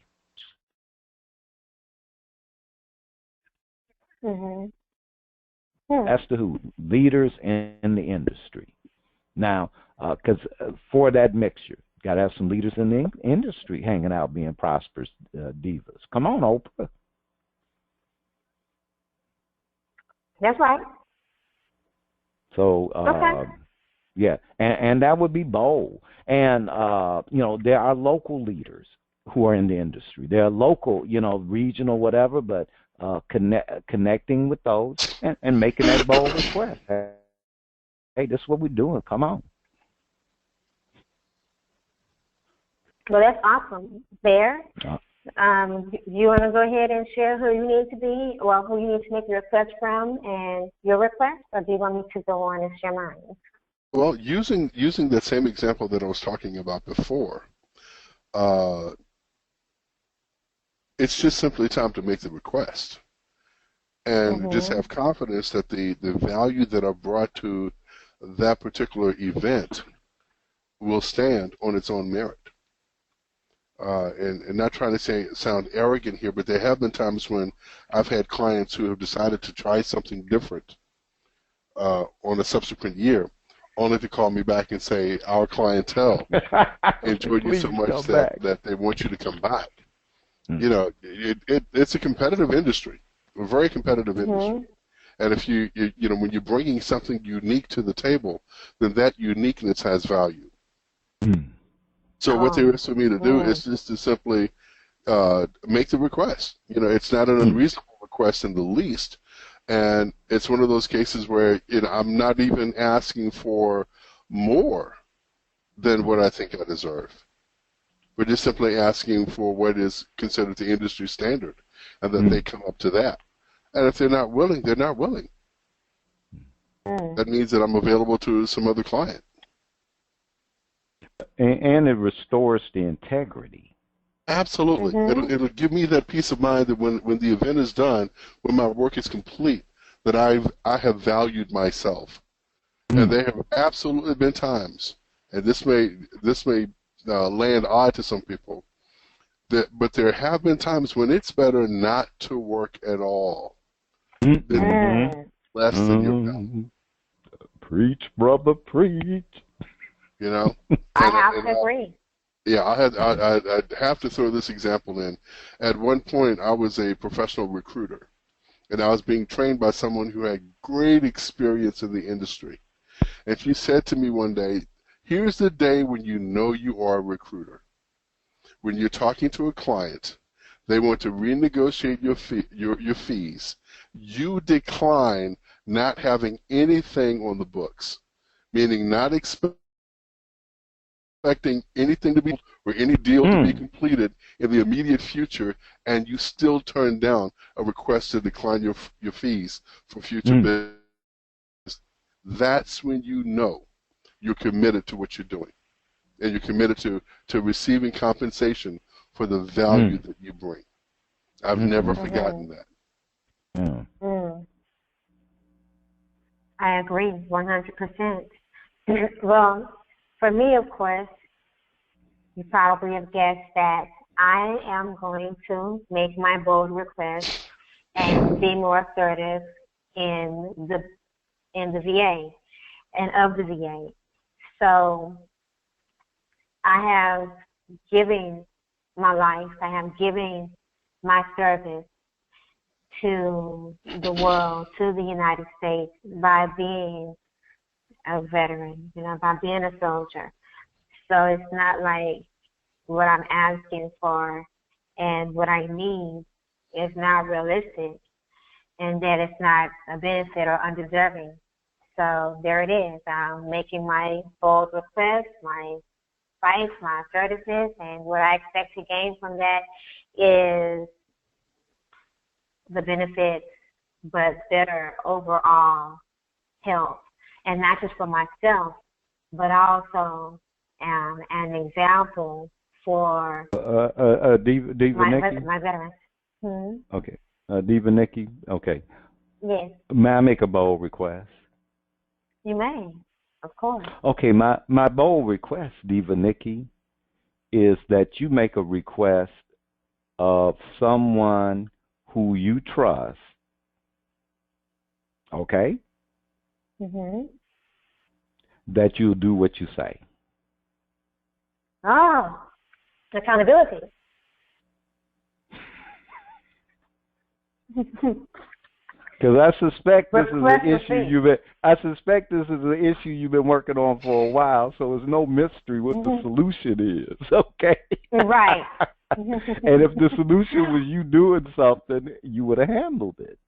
That's the who, leaders in the industry. Now, because for that mixture, got to have some leaders in the industry hanging out being prosperous divas. Come on, Oprah. That's right. So, yeah, and that would be bold. And, there are local leaders who are in the industry. There are local, regional, whatever, but connecting with those and making that bold request. Hey, this is what we're doing. Come on. Well, that's awesome. Bear, you want to go ahead and share who you need to be or who you need to make your request from and your request, or do you want me to go on and share mine? Well, using that same example that I was talking about before, it's just simply time to make the request and just have confidence that the value that I brought to that particular event will stand on its own merit. And not trying to sound arrogant here, but there have been times when I've had clients who have decided to try something different on a subsequent year, only to call me back and say, our clientele enjoyed you so much that they want you to come back. It's a competitive industry, a very competitive industry. And if when you're bringing something unique to the table, then that uniqueness has value. So what there is for me to do is just to simply make the request. It's not an unreasonable request in the least, and it's one of those cases where I'm not even asking for more than what I think I deserve. We're just simply asking for what is considered the industry standard, and that they come up to that. And if they're not willing, they're not willing. That means that I'm available to some other client. And it restores the integrity. Absolutely. It'll give me that peace of mind that when the event is done, when my work is complete, that I have valued myself. And there have absolutely been times, and this may land odd to some people, but there have been times when it's better not to work at all than less than your value. Preach, brother, preach. I have to agree. Yeah, I have to throw this example in. At one point, I was a professional recruiter, And I was being trained by someone who had great experience in the industry. And she said to me one day, here's the day when you know you are a recruiter. When you're talking to a client, they want to renegotiate your fees. You decline not having anything on the books, meaning not expecting anything to be or any deal to be completed in the immediate future, and you still turn down a request to decline your fees for future business. That's when you know you're committed to what you're doing, and you're committed to receiving compensation for the value that you bring. I've never forgotten that. I agree 100%. Well, for me, of course, you probably have guessed that I am going to make my bold request and be more assertive in the VA and of the VA. So I have given my life, I have given my service to the world, to the United States, by being a veteran, by being a soldier. So it's not like what I'm asking for and what I need is not realistic, and that it's not a benefit or undeserving. So there it is. I'm making my bold request, my fight, my assertiveness, and what I expect to gain from that is the benefits, but better overall health. And not just for myself, but also an example for Diva Nikki? my veterans. Okay. Diva Nikki? Okay. Yes. May I make a bold request? You may, of course. Okay, my bold request, Diva Nikki, is that you make a request of someone who you trust, okay? That you'll do what you say. Oh, accountability. Because I suspect this is an issue you've been working on for a while, so it's no mystery what the solution is, okay? Right. And if the solution was you doing something, you would have handled it.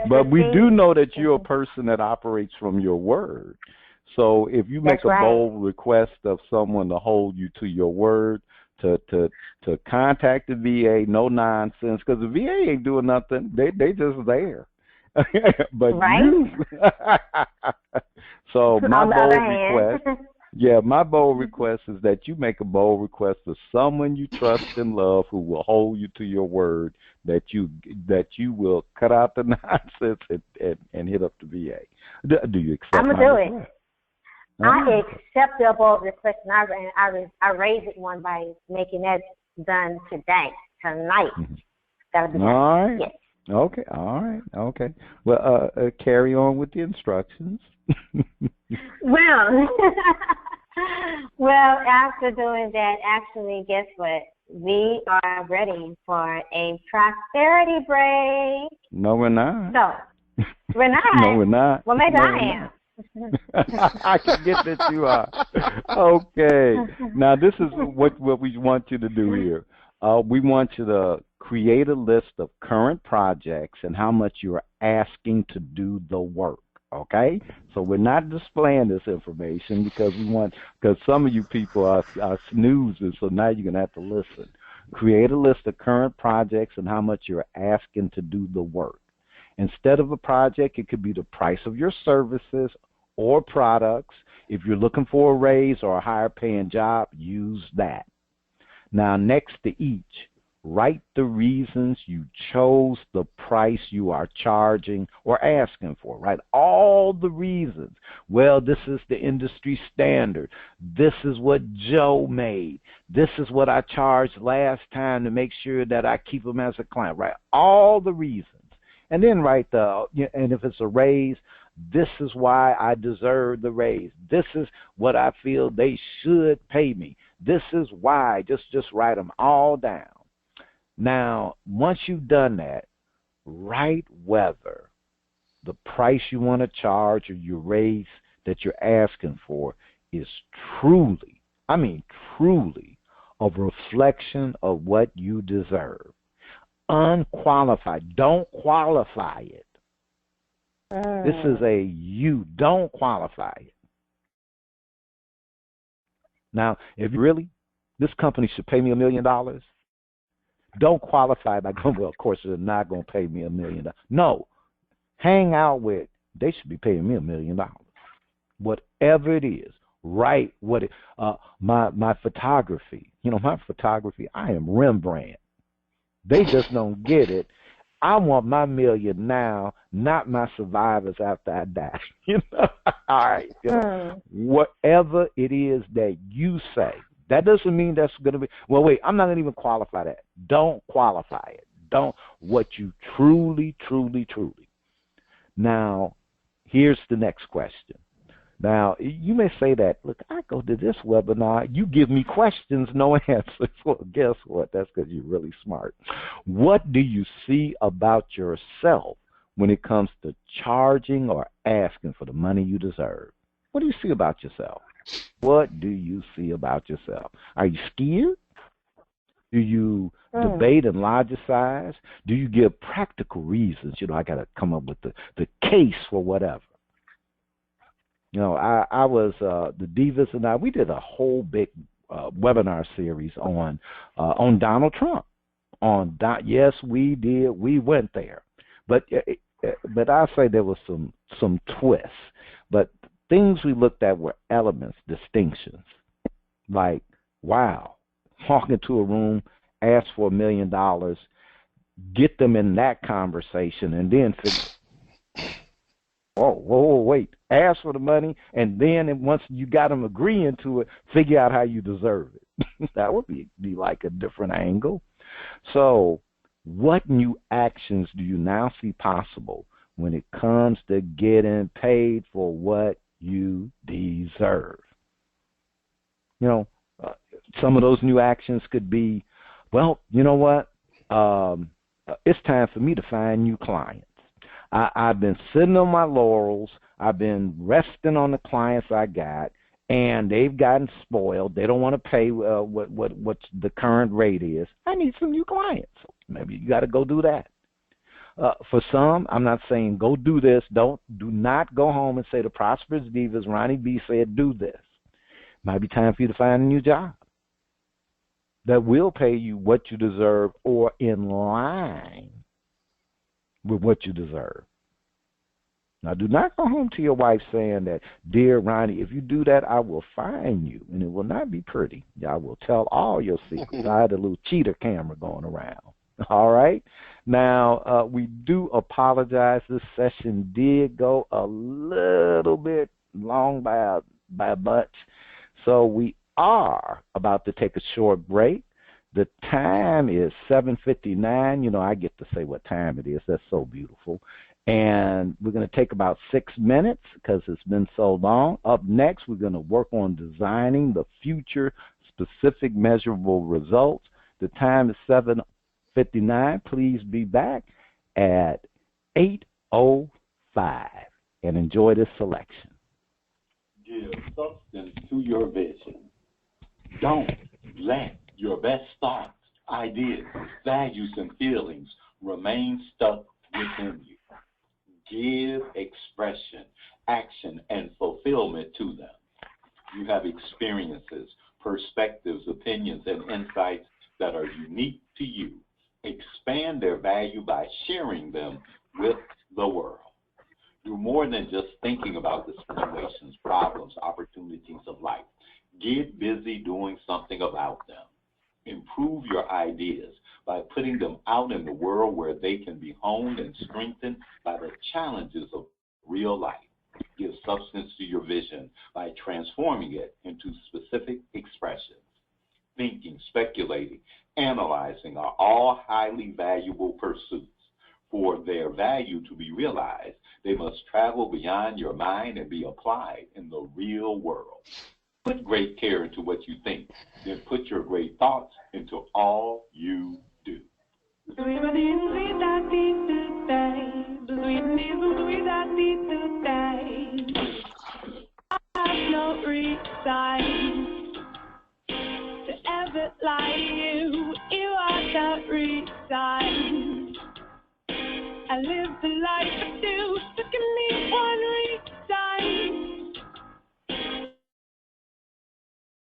But we do know that you're a person that operates from your word. So if you make a bold request of someone to hold you to your word, to contact the VA, no nonsense, because the VA ain't doing nothing. They just there. But you. So my bold request is that you make a bold request to someone you trust and love who will hold you to your word, that you will cut out the nonsense and hit up the VA. Do you accept? I'm gonna do it. I accept the bold request, and I raise it one by making that done tonight. That'll be done. All right. Yes. Okay. All right. Okay. Well, carry on with the instructions. Well, after doing that, actually, guess what? We are ready for a prosperity break. No, we're not. So, we're not. No, we're not. Well, maybe I am. I can get that you are. Okay. Now, this is what we want you to do here. We want you to create a list of current projects and how much you are asking to do the work. Okay? So we're not displaying this information because some of you people are snoozers, so now you're going to have to listen. Create a list of current projects and how much you're asking to do the work. Instead of a project, it could be the price of your services or products. If you're looking for a raise or a higher paying job, use that. Now, next to each, write the reasons you chose the price you are charging or asking for. Write all the reasons. Well, this is the industry standard. This is what Joe made. This is what I charged last time to make sure that I keep them as a client. Write all the reasons. And then write and if it's a raise, this is why I deserve the raise. This is what I feel they should pay me. This is why. Just write them all down. Now, once you've done that, right whether the price you want to charge or your raise that you're asking for is truly, I mean truly, a reflection of what you deserve. Unqualified. Don't qualify it. This is a you. Don't qualify it. Now, if really, this company should pay me $1 million, don't qualify by going, well, of course, they're not going to pay me $1 million. No. Hang out with, they should be paying me $1 million. Whatever it is, right? My photography, my photography, I am Rembrandt. They just don't get it. I want my million now, not my survivors after I die. All right. Whatever it is that you say, that doesn't mean that's going to be. Well, wait, I'm not going to even qualify that. Don't qualify it. Don't. What you truly, truly, truly. Now, here's the next question. Now, you may say that, look, I go to this webinar, you give me questions, no answers. Well, guess what? That's because you're really smart. What do you see about yourself when it comes to charging or asking for the money you deserve? What do you see about yourself? What do you see about yourself? Are you scared? Do you debate and logicize? Do you give practical reasons? I got to come up with the case for whatever. I was, the Divas and I, we did a whole big webinar series on Donald Trump. Yes, we did. We went there. But I say there was some twists. But things we looked at were elements, distinctions. Like, wow, walk into a room, ask for $1 million, get them in that conversation, and then figure, whoa, wait. Ask for the money, and then once you got them agreeing to it, figure out how you deserve it. That would be like a different angle. So what new actions do you now see possible when it comes to getting paid for what you deserve? Some of those new actions could be, well, you know what? It's time for me to find new clients. I've been sitting on my laurels. I've been resting on the clients I got, and they've gotten spoiled. They don't want to pay what the current rate is. I need some new clients. Maybe you got to go do that. For some, I'm not saying go do this. Do not go home and say the Prosperous Divas, Ronnie B said do this. Might be time for you to find a new job that will pay you what you deserve or in line with what you deserve. Now, do not go home to your wife saying that, dear Ronnie, if you do that, I will fine you, and it will not be pretty. I will tell all your secrets. I had a little cheater camera going around. All right? Now, we do apologize. This session did go a little bit long by much, so we are about to take a short break. The time is 7:59. I get to say what time it is. That's so beautiful. And we're going to take about 6 minutes because it's been so long. Up next, we're going to work on designing the future specific measurable results. The time is 7:59. Please be back at 8:05 and enjoy this selection. Give substance to your vision. Don't let your best thoughts, ideas, values, and feelings remain stuck within you. Give expression, action, and fulfillment to them. You have experiences, perspectives, opinions, and insights that are unique to you. Expand their value by sharing them with the world. Do more than just thinking about the situations, problems, opportunities of life. Get busy doing something about them. Improve your ideas by putting them out in the world where they can be honed and strengthened by the challenges of real life. Give substance to your vision by transforming it into specific expressions. Thinking, speculating, analyzing are all highly valuable pursuits. For their value to be realized, they must travel beyond your mind and be applied in the real world. Put great care into what you think, then put your great thoughts into all you do. sweet reasons without these to stay. I have no reason to ever lie to you. You are the reason I live the life I do. So give me one reason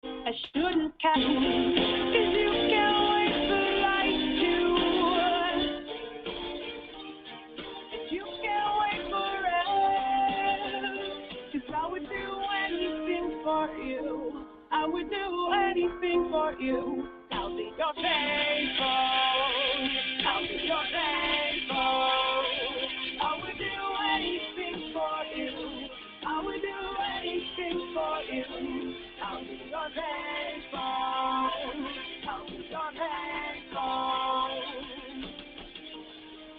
I shouldn't catch you, 'cause you can't wait for life to. You can't wait forever, 'cause I would do anything for you. I would do anything for you. I'll be your faithful. I'll be your faithful. I would do anything for you. I would do anything for you. I'll be your faithful. I'll be your faithful.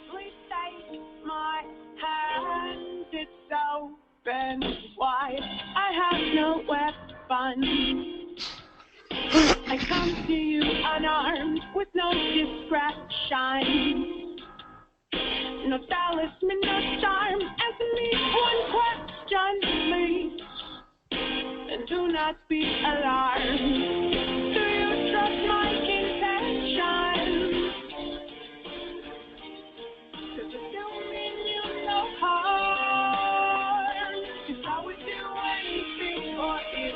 Please take my hand. It's open wide. I have no weapon. I come to you unarmed with no distraction. No talisman, no charm. Answer me one question, please. And do not be alarmed. Do you trust my intentions? 'Cause it don't mean you no harm. 'Cause I would do anything for you.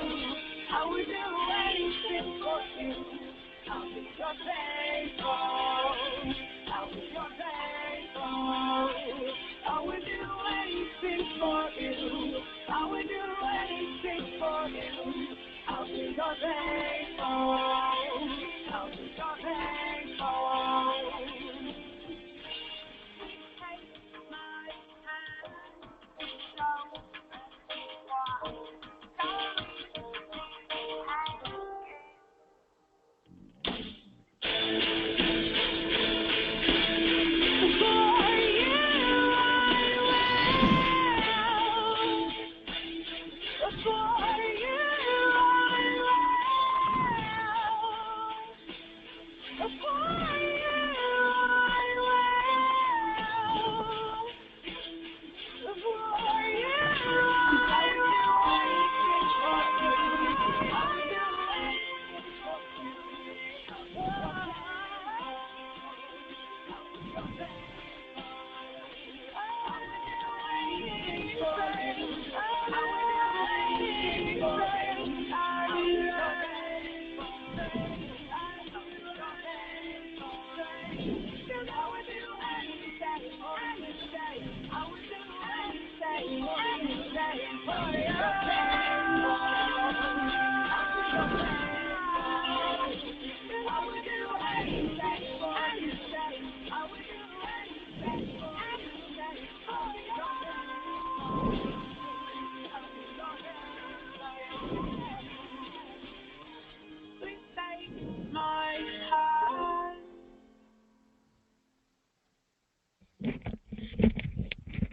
I would do anything for you. I'll be your faithful. I'll be your faithful. I would do anything for you. I would do anything for you. I'll be your faithful. I'll be your faithful. Take my hand, so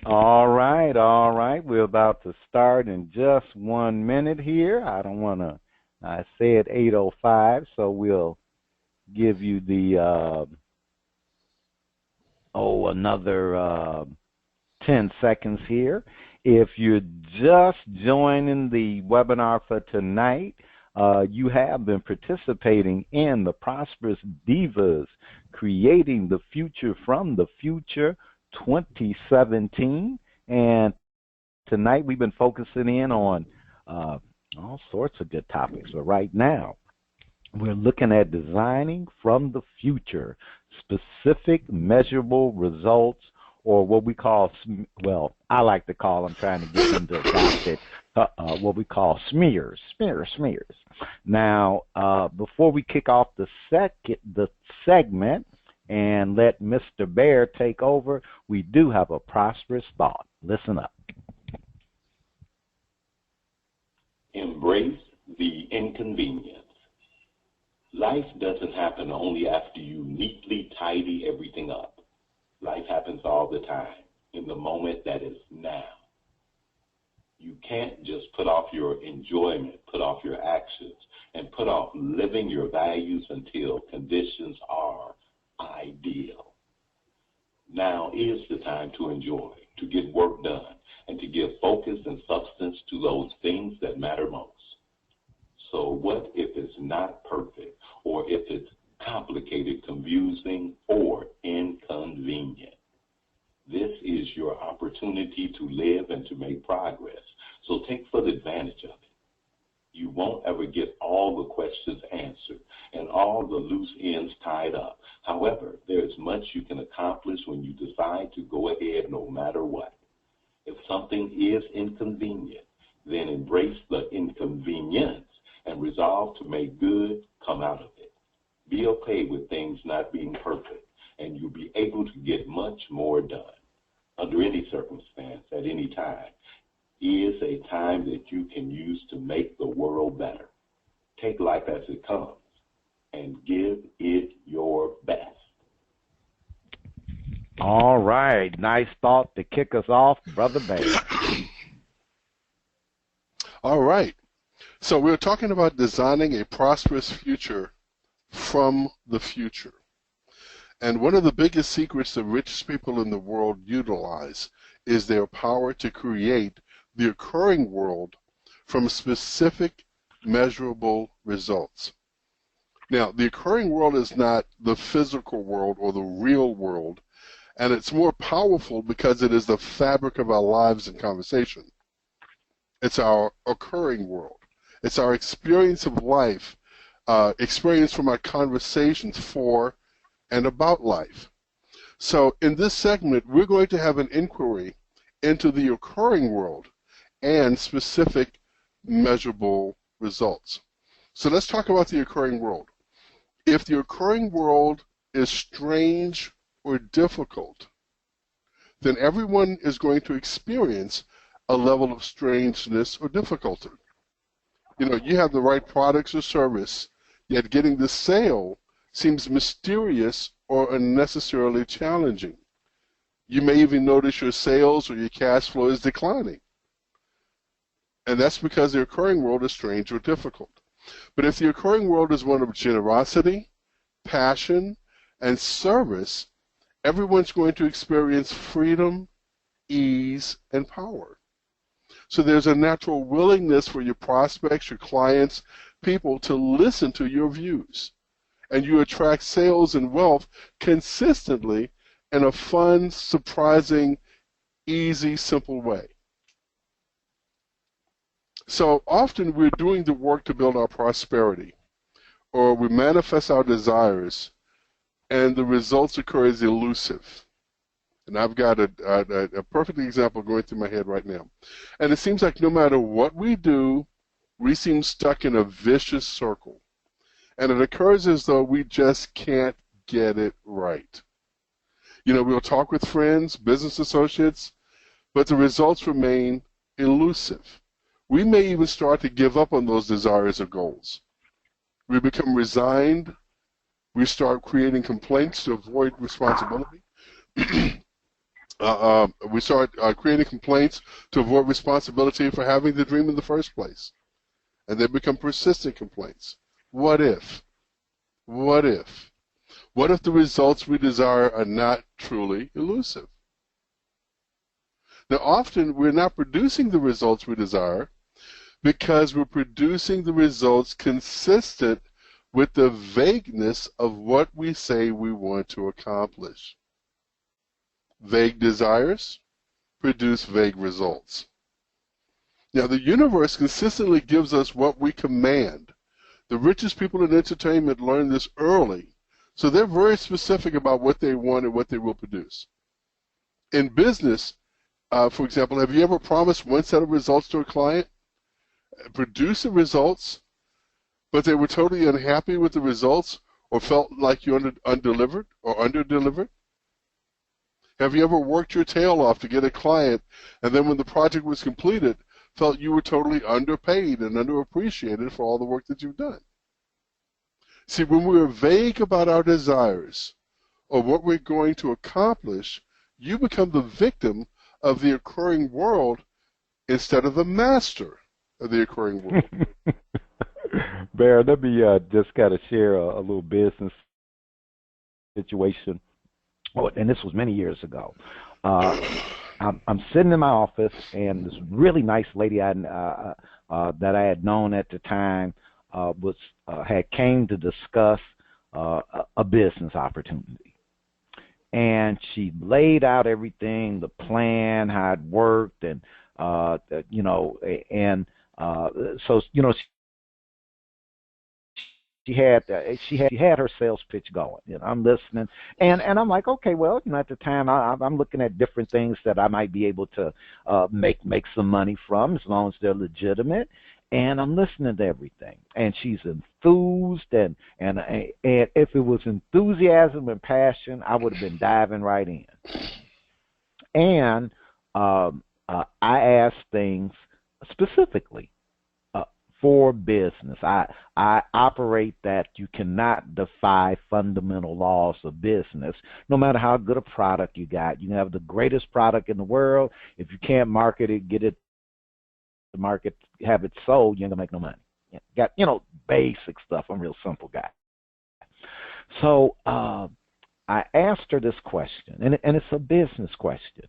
All right. We're about to start in just 1 minute here. I don't want to. I said 8:05, so we'll give you the another 10 seconds here. If you're just joining the webinar for tonight, you have been participating in the Prosperous Divas, Creating the Future from the Future 2017. And tonight we've been focusing in on all sorts of good topics. But right now, we're looking at designing from the future, specific measurable results, or what we call, well, I like to call, I'm trying to get them to adopt it, what we call smears. Now, before we kick off the segment and let Mr. Bear take over, we do have a prosperous thought. Listen up. Embrace the inconvenience. Life doesn't happen only after you neatly tidy everything up. Life happens all the time, in the moment that is now. You can't just put off your enjoyment, put off your actions, and put off living your values until conditions are ideal. Now is the time to enjoy, to get work done, and to give focus and substance to those things that matter most. So what if it's not perfect, or if it's complicated, confusing, or inconvenient? This is your opportunity to live and to make progress. So take full advantage of it. You won't ever get all the questions answered and all the loose ends tied up. However, there is much you can accomplish when you decide to go ahead no matter what. If something is inconvenient, then embrace the inconvenience and resolve to make good come out of it. Be okay with things not being perfect, and you'll be able to get much more done. Under any circumstance, at any time, is a time that you can use to make the world better. Take life as it comes and give it your best. All right. Nice thought to kick us off, Brother Bear. All right. So we're talking about designing a prosperous future from the future. And one of the biggest secrets the richest people in the world utilize is their power to create the occurring world from specific measurable results. Now, the occurring world is not the physical world or the real world, and it's more powerful because it is the fabric of our lives and conversation. It's our occurring world. It's our experience of life, experience from our conversations for and about life. So in this segment, we're going to have an inquiry into the occurring world and specific measurable results. So let's talk about the occurring world. If the occurring world is strange or difficult, then everyone is going to experience a level of strangeness or difficulty. You know, you have the right products or service, yet getting the sale seems mysterious or unnecessarily challenging. You may even notice your sales or your cash flow is declining. And that's because the occurring world is strange or difficult. But if the occurring world is one of generosity, passion, and service, everyone's going to experience freedom, ease, and power. So there's a natural willingness for your prospects, your clients, people to listen to your views. And you attract sales and wealth consistently in a fun, surprising, easy, simple way. So often we're doing the work to build our prosperity, or we manifest our desires, and the results occur as elusive. And I've got a perfect example going through my head right now. And it seems like no matter what we do, we seem stuck in a vicious circle. And it occurs as though we just can't get it right. You know, we'll talk with friends, business associates, but the results remain elusive. We may even start to give up on those desires or goals. We become resigned. We start creating complaints to avoid responsibility. We start creating complaints to avoid responsibility for having the dream in the first place. And they become persistent complaints. What if? What if? What if the results we desire are not truly elusive? Now, often we're not producing the results we desire because we're producing the results consistent with the vagueness of what we say we want to accomplish. Vague desires produce vague results. Now, the universe consistently gives us what we command. The richest people in entertainment learn this early, so they're very specific about what they want and what they will produce. In business, for example, have you ever promised one set of results to a client, produce the results, but they were totally unhappy with the results or felt like you undelivered or underdelivered? Have you ever worked your tail off to get a client, and then when the project was completed, felt you were totally underpaid and underappreciated for all the work that you've done? See, when we're vague about our desires or what we're going to accomplish, you become the victim of the occurring world instead of the master of the occurring world. Bear, let me just kind of share a little business situation. Oh, and this was many years ago. Uh, I'm sitting in my office, and this really nice lady that I had known at the time was had came to discuss a business opportunity, and she laid out everything, the plan, how it worked, and and so she had her sales pitch going. I'm listening, and I'm like, okay, well, at the time I'm looking at different things that I might be able to make some money from, as long as they're legitimate. And I'm listening to everything, and she's enthused, and if it was enthusiasm and passion, I would have been diving right in. And I asked things specifically for business. I operate that you cannot defy fundamental laws of business, no matter how good a product you got. You can have the greatest product in the world. If you can't market it, get it to market, have it sold, you ain't gonna make no money. Got basic stuff. I'm a real simple guy. So I asked her this question, and it's a business question.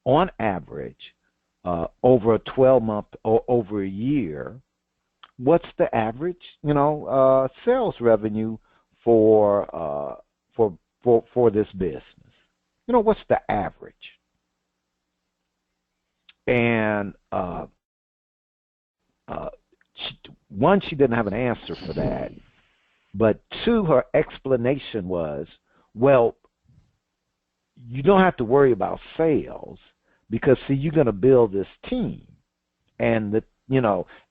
On average, over a 12-month or over a year, what's the average, sales revenue for this business? What's the average? And one, she didn't have an answer for that, but two, her explanation was, well, you don't have to worry about sales because, see, you're going to build this team, and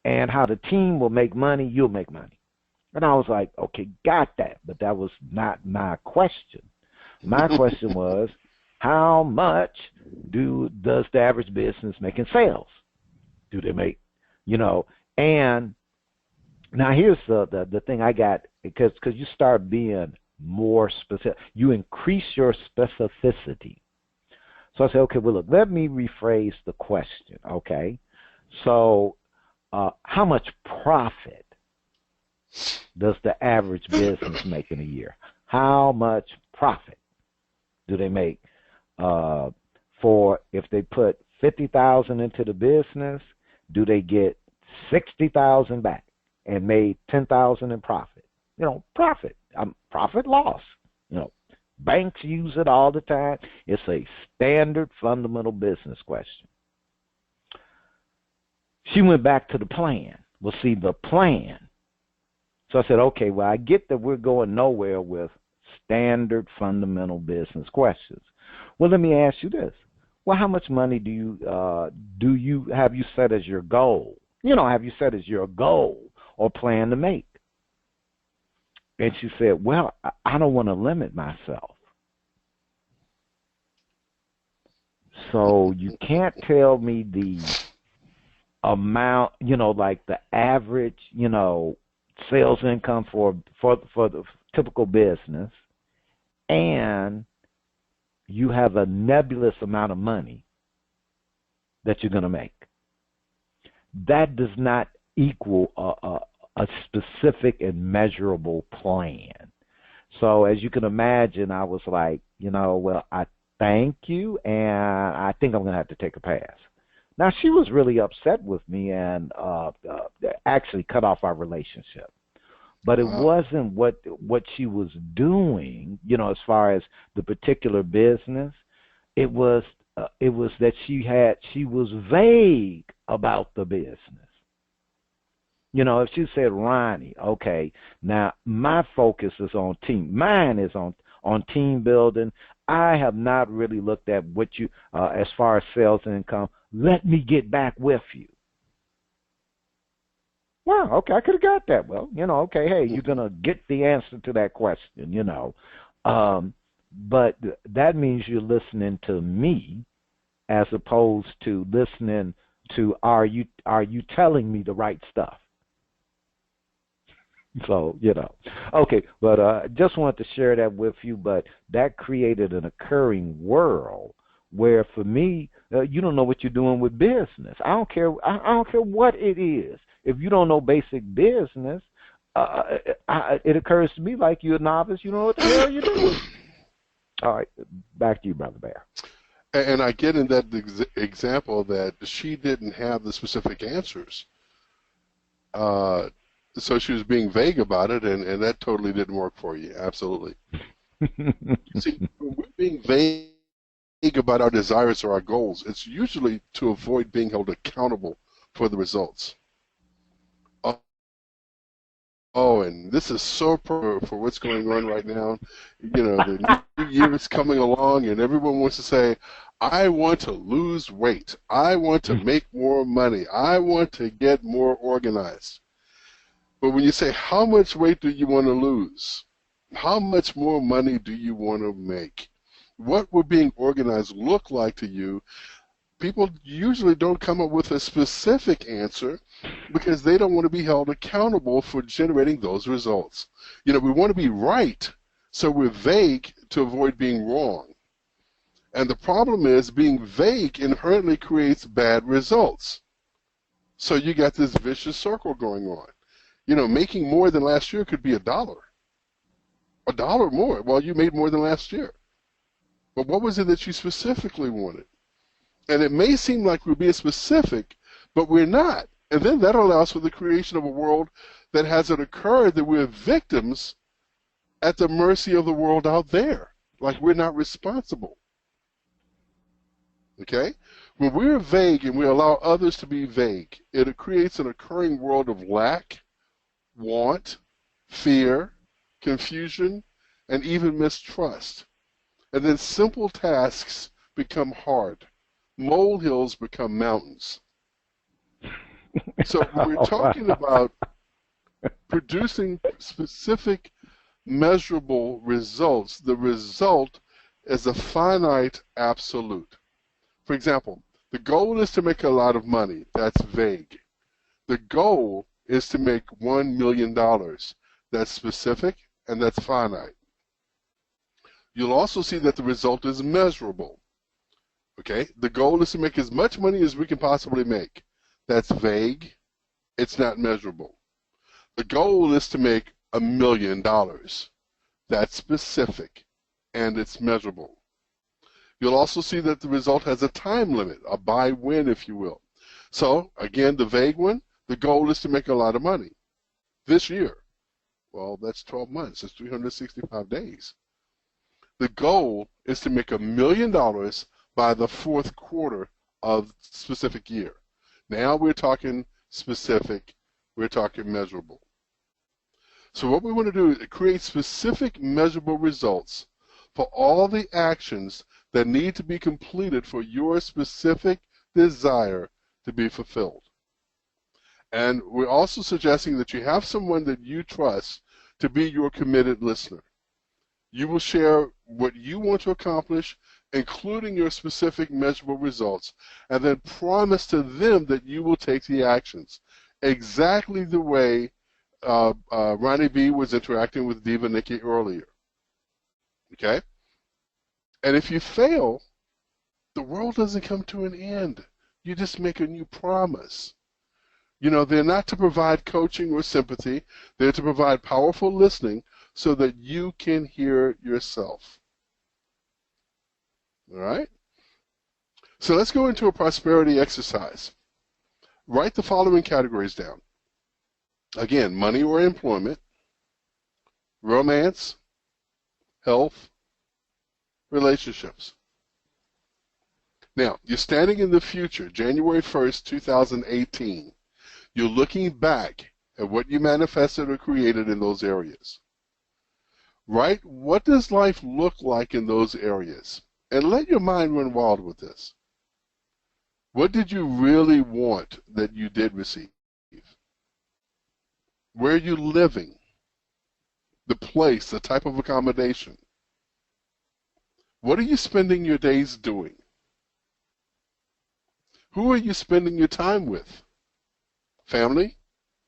and how the team will make money, you'll make money. And I was like, okay, got that, but that was not my question. My question was, how much does the average business make in sales? Do they make, and now here's the thing I got, because you start being more specific, you increase your specificity. So I said, okay, well, look, let me rephrase the question, okay? So how much profit does the average business make in a year? How much profit do they make for, if they put $50,000 into the business, do they get $60,000 back and made $10,000 in profit? Profit. Profit loss. Banks use it all the time. It's a standard fundamental business question. She went back to the plan. Well, see, the plan. So I said, okay, well, I get that we're going nowhere with standard fundamental business questions. Well, let me ask you this. Well, how much money have you set as your goal? Have you set as your goal or plan to make? And she said, well, I don't want to limit myself. So you can't tell me the amount, like the average, sales income for the typical business, and you have a nebulous amount of money that you're going to make. That does not equal a specific and measurable plan. So as you can imagine, I was like, well, I thank you, and I think I'm going to have to take a pass. Now, she was really upset with me and actually cut off our relationship. But it wasn't what she was doing, as far as the particular business. It was that she was vague about the business. If she said, Ronnie, okay, now my focus is on team. Mine is on team building. I have not really looked at what you, as far as sales income. Let me get back with you. Well, okay, I could have got that. Well, okay, hey, you're going to get the answer to that question, But that means you're listening to me as opposed to listening to, are you telling me the right stuff? So, Okay, but just wanted to share that with you, but that created an occurring world where, for me, you don't know what you're doing with business. I don't care what it is. If you don't know basic business, it occurs to me like you're a novice. You don't know what the hell you're doing. All right, back to you, Brother Bear. And I get in that example that she didn't have the specific answers. So she was being vague about it, and that totally didn't work for you. Absolutely. See, when we're being vague about our desires or our goals, it's usually to avoid being held accountable for the results. Oh, and this is so for what's going on right now. You know, the new year is coming along, and everyone wants to say, I want to lose weight. I want to make more money. I want to get more organized. But when you say, how much weight do you want to lose? How much more money do you want to make? What will being organized look like to you? People usually don't come up with a specific answer because they don't want to be held accountable for generating those results. You know, we want to be right, so we're vague to avoid being wrong. And the problem is being vague inherently creates bad results. So you got this vicious circle going on. You know, making more than last year could be $1. $1 more. Well, you made more than last year. But what was it that you specifically wanted? And it may seem like we're being specific, but we're not. And then that allows for the creation of a world that hasn't occurred, that we're victims at the mercy of the world out there. Like we're not responsible. Okay? When we're vague and we allow others to be vague, it creates an occurring world of lack, want, fear, confusion, and even mistrust. And then simple tasks become hard. Molehills become mountains. So when we're talking about producing specific, measurable results, the result is a finite absolute. For example, the goal is to make a lot of money. That's vague. The goal is to make $1 million. That's specific, and that's finite. You'll also see that the result is measurable. Okay? The goal is to make as much money as we can possibly make. That's vague. It's not measurable. The goal is to make $1 million. That's specific, and it's measurable. You'll also see that the result has a time limit, a buy-win, if you will. So, again, the vague one, the goal is to make a lot of money this year. Well, that's 12 months. That's 365 days. The goal is to make $1 million by the fourth quarter of the specific year. Now we're talking specific, we're talking measurable. So what we want to do is create specific measurable results for all the actions that need to be completed for your specific desire to be fulfilled. And we're also suggesting that you have someone that you trust to be your committed listener. You will share what you want to accomplish, including your specific measurable results, and then promise to them that you will take the actions exactly the way Ronnie B was interacting with Diva Nikki earlier. Okay? And if you fail, the world doesn't come to an end. You just make a new promise. You know, they're not to provide coaching or sympathy. They're to provide powerful listening so that you can hear yourself. All right? So let's go into a prosperity exercise. Write the following categories down. Again, money or employment, romance, health, relationships. Now, you're standing in the future, January 1st, 2018. You're looking back at what you manifested or created in those areas. Write, what does life look like in those areas? And let your mind run wild with this. What did you really want that you did receive? Where are you living? The place, the type of accommodation. What are you spending your days doing? Who are you spending your time with? Family?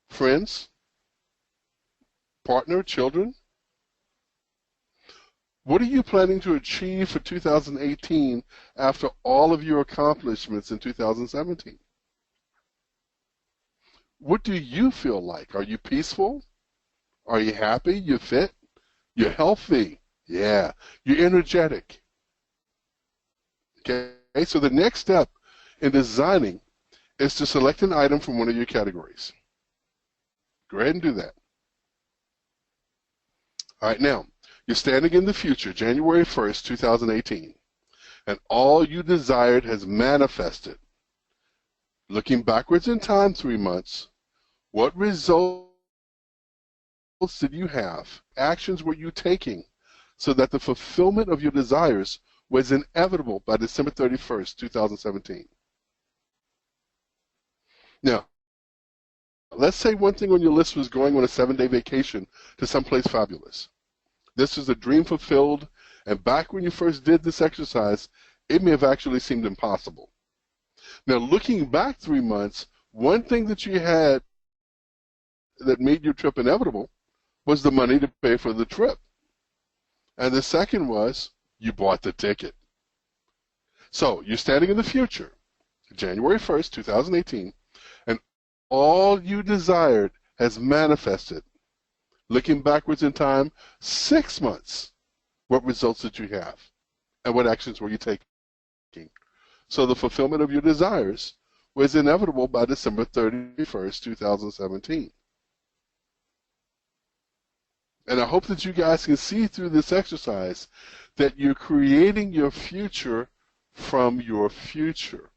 Friends? Partner? Children? What are you planning to achieve for 2018 after all of your accomplishments in 2017? What do you feel like? Are you peaceful? Are you happy? You fit? You're healthy? Yeah, you're energetic. Okay, so the next step in designing is to select an item from one of your categories. Go ahead and do that. All right, now, you're standing in the future, January 1st, 2018, and all you desired has manifested. Looking backwards in time 3 months, what results did you have? Actions were you taking so that the fulfillment of your desires was inevitable by December 31st, 2017? Now, let's say one thing on your list was going on a 7-day vacation to someplace fabulous. This is a dream fulfilled, and back when you first did this exercise, it may have actually seemed impossible. Now, looking back 3 months, one thing that you had that made your trip inevitable was the money to pay for the trip. And the second was you bought the ticket. So you're standing in the future, January 1st, 2018, and all you desired has manifested. Looking backwards in time, 6 months, what results did you have? And what actions were you taking? So the fulfillment of your desires was inevitable by December 31st, 2017. And I hope that you guys can see through this exercise that you're creating your future from your future.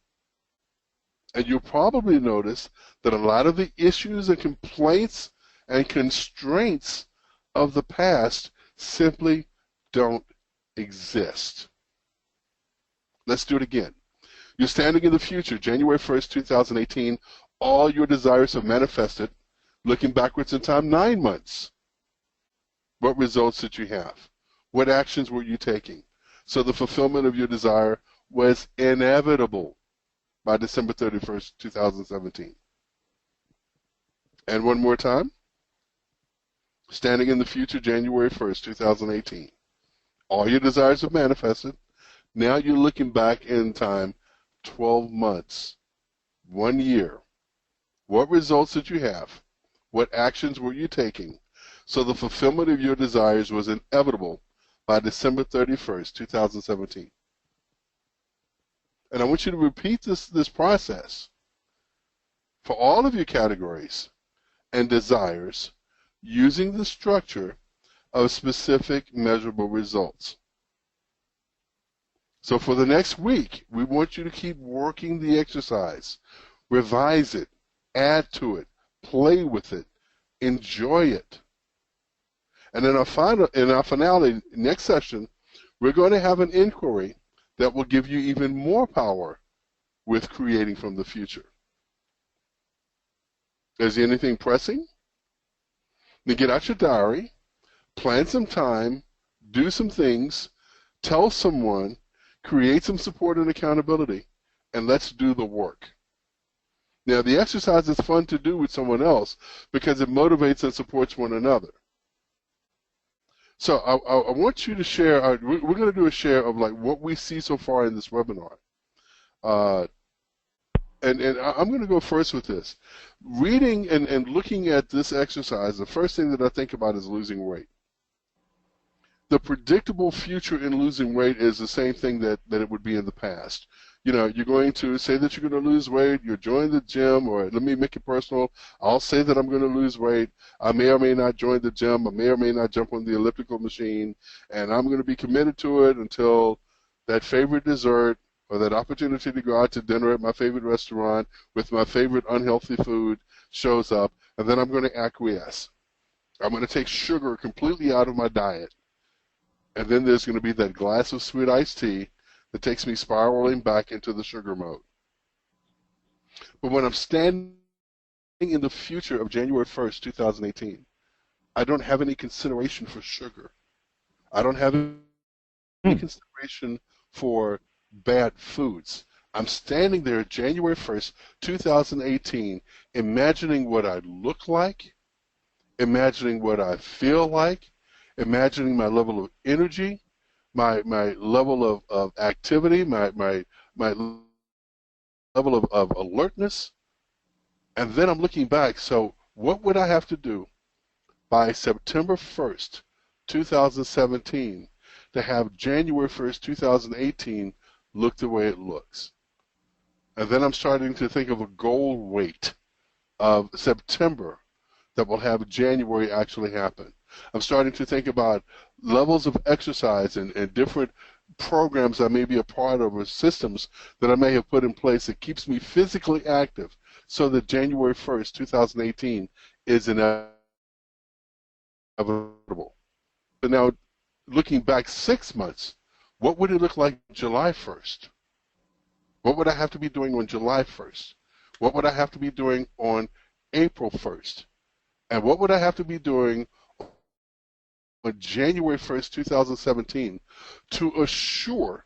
And you'll probably notice that a lot of the issues and complaints and constraints of the past simply don't exist. Let's do it again. You're standing in the future, January 1st, 2018. All your desires have manifested. Looking backwards in time, 9 months. What results did you have? What actions were you taking? So the fulfillment of your desire was inevitable by December 31st, 2017. And one more time. Standing in the future, January 1st, 2018. All your desires have manifested. Now you're looking back in time 12 months, 1 year. What results did you have? What actions were you taking? So the fulfillment of your desires was inevitable by December 31st, 2017. And I want you to repeat this process for all of your categories and desires using the structure of specific measurable results. So for the next week, we want you to keep working the exercise, revise it, add to it, play with it, enjoy it. And in our finale, next session, we're going to have an inquiry that will give you even more power with creating from the future. Is there anything pressing? Then get out your diary, plan some time, do some things, tell someone, create some support and accountability, and let's do the work. Now, the exercise is fun to do with someone else because it motivates and supports one another. So I want you to share, we're going to do a share of like what we see so far in this webinar. And I'm going to go first with this. Reading and looking at this exercise, the first thing that I think about is losing weight. The predictable future in losing weight is the same thing that it would be in the past. You know, you're going to say that you're going to lose weight, you're joining the gym, or let me make it personal. I'll say that I'm going to lose weight. I may or may not join the gym. I may or may not jump on the elliptical machine, and I'm going to be committed to it until that favorite dessert or that opportunity to go out to dinner at my favorite restaurant with my favorite unhealthy food shows up, and then I'm going to acquiesce. I'm going to take sugar completely out of my diet, and then there's going to be that glass of sweet iced tea that takes me spiraling back into the sugar mode. But when I'm standing in the future of January 1st, 2018, I don't have any consideration for sugar. I don't have any consideration for bad foods. I'm standing there January 1st, 2018, imagining what I look like, imagining what I feel like, imagining my level of energy, my level of activity, my level of alertness, and then I'm looking back. So what would I have to do by September 1st, 2017 to have January 1st, 2018 look the way it looks. And then I'm starting to think of a goal weight of September that will have January actually happen. I'm starting to think about levels of exercise and different programs I may be a part of, or systems that I may have put in place that keeps me physically active, so that January 1st, 2018 is inevitable. But now, looking back 6 months, what would it look like July 1st? What would I have to be doing on July 1st? What would I have to be doing on April 1st? And what would I have to be doing on January 1st, 2017 to assure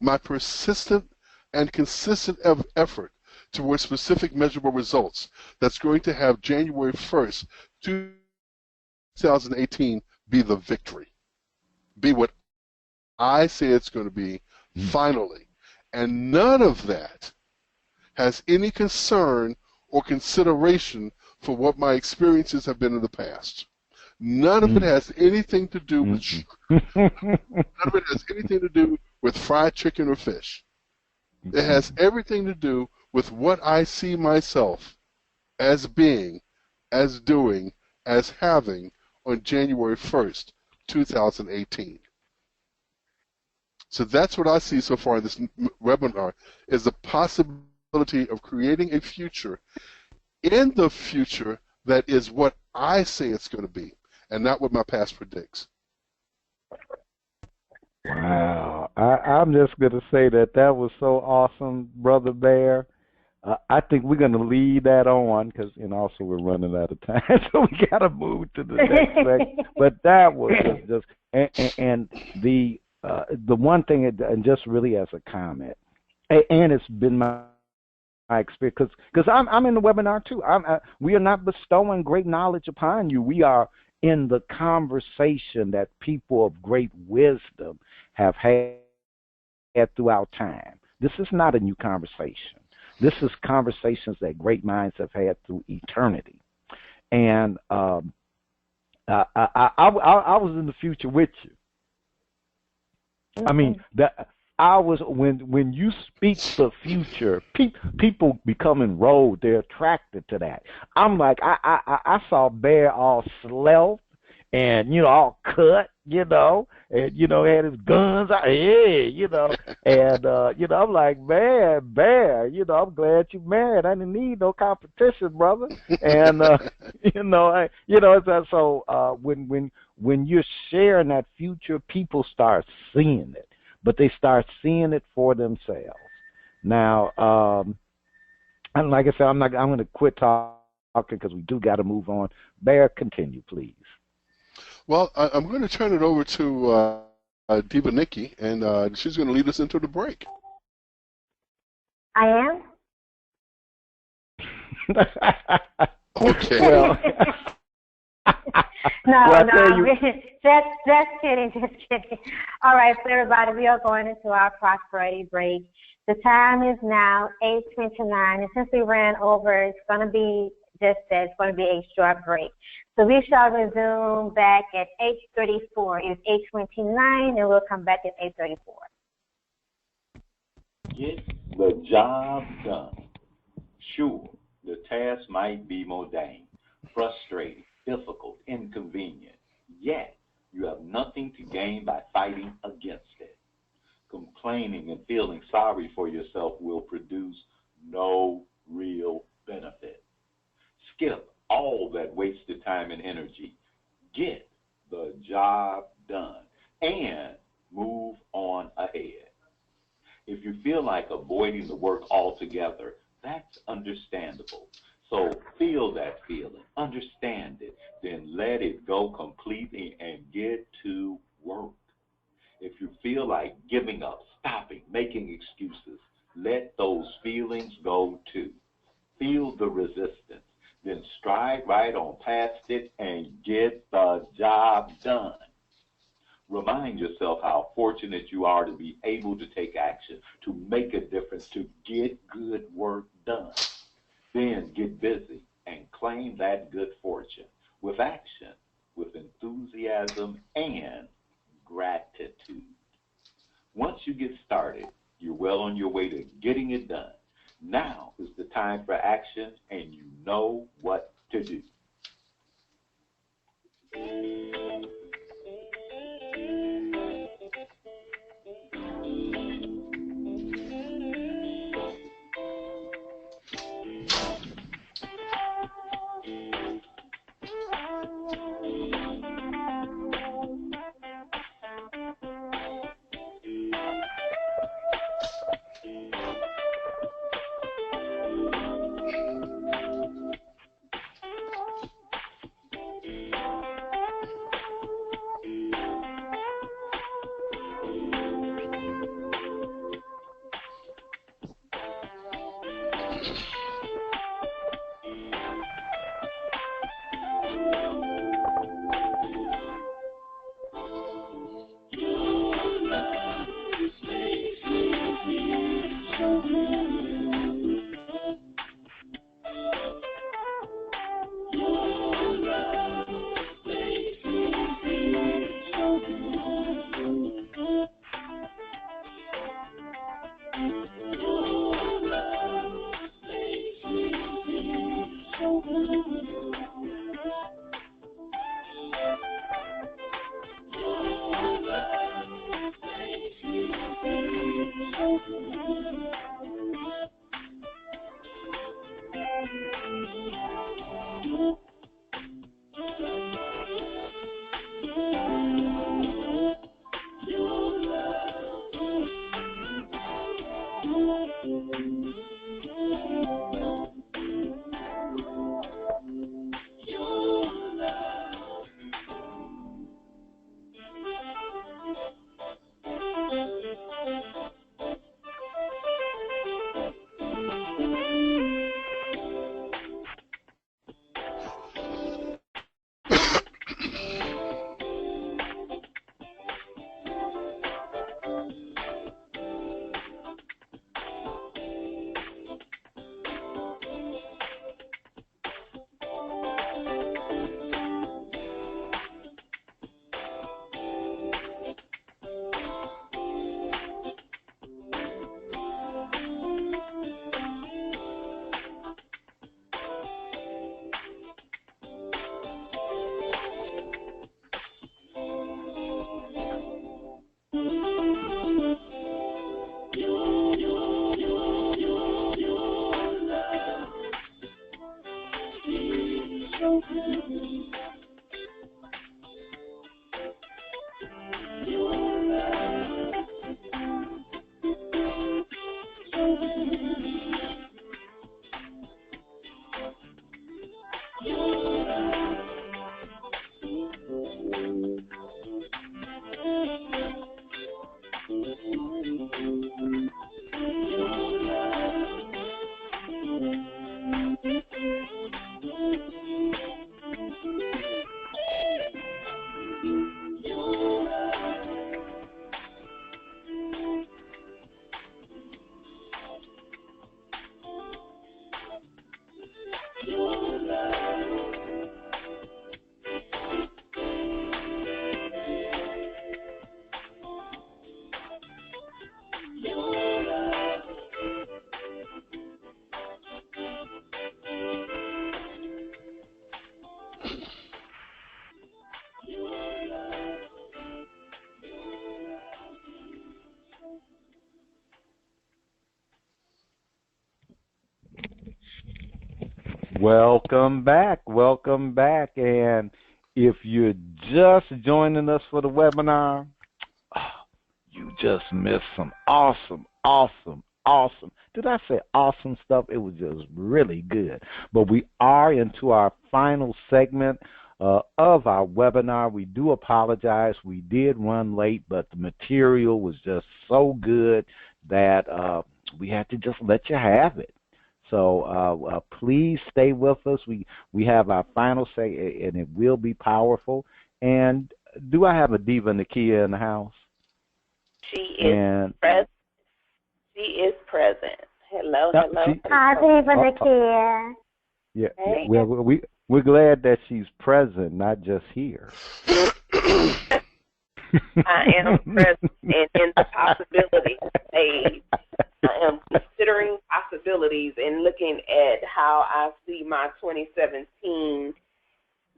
my persistent and consistent effort towards specific measurable results that's going to have January 1st, 2018 be the victory, be what I say it's going to be finally. And none of that has any concern or consideration for what my experiences have been in the past. None of it has anything to do with sugar. None of it has anything to do with fried chicken or fish. It has everything to do with what I see myself as being, as doing, as having on January 1st, 2018. So that's what I see so far in this webinar, is the possibility of creating a future in the future that is what I say it's going to be, and not what my past predicts. Wow. I'm just going to say that was so awesome, Brother Bear. I think we're going to leave that on because, also we're running out of time, so we got to move to the next section. But that was just and the one thing, and just really as a comment, and it's been my experience, because I'm in the webinar too. We are not bestowing great knowledge upon you. We are in the conversation that people of great wisdom have had throughout time. This is not a new conversation. This is conversations that great minds have had through eternity. And I was in the future with you. I mean, I was when you speak the future, people become enrolled. They're attracted to that. I'm like, I saw Bear all svelte and all cut, and had his guns out, and I'm like, man, Bear, I'm glad you married. I didn't need no competition, brother. And so when you're sharing that future, people start seeing it. But they start seeing it for themselves. Now, and like I said, I'm going to quit talking because we do got to move on. Bear, continue, please. Well, I'm going to turn it over to Diva Nikki, and she's going to lead us into the break. I am? Okay. Well, No, just kidding. All right, so everybody, we are going into our prosperity break. The time is now 8:29, and since we ran over, it's going to be a short break. So we shall resume back at 8:34. It's 8:29, and we'll come back at 8:34. Get the job done. Sure, the task might be mundane, frustrating, difficult, inconvenient, yet you have nothing to gain by fighting against it. Complaining and feeling sorry for yourself will produce no real benefit. Skip all that wasted time and energy. Get the job done and move on ahead. If you feel like avoiding the work altogether, that's understandable. So feel that feeling, understand it, then let it go completely and get to work. If you feel like giving up, stopping, making excuses, let those feelings go too. Feel the resistance, then stride right on past it and get the job done. Remind yourself how fortunate you are to be able to take action, to make a difference, to get good work done. Then get busy and claim that good fortune with action, with enthusiasm, and gratitude. Once you get started, you're well on your way to getting it done. Now is the time for action, and you know what to do. Welcome back. Welcome back. And if you're just joining us for the webinar, you just missed some awesome. Did I say awesome stuff? It was just really good. But we are into our final segment of our webinar. We do apologize. We did run late, but the material was just so good that we had to just let you have it. So please stay with us. We have our final say, and it will be powerful. And do I have a Diva Nakia in the house? She is present. She is present. Hello. Hi, Diva Nakia. Yeah. Hey. Well, we're glad that she's present, not just here. I am present and in the possibility stage. I am considering possibilities and looking at how I see my 2017,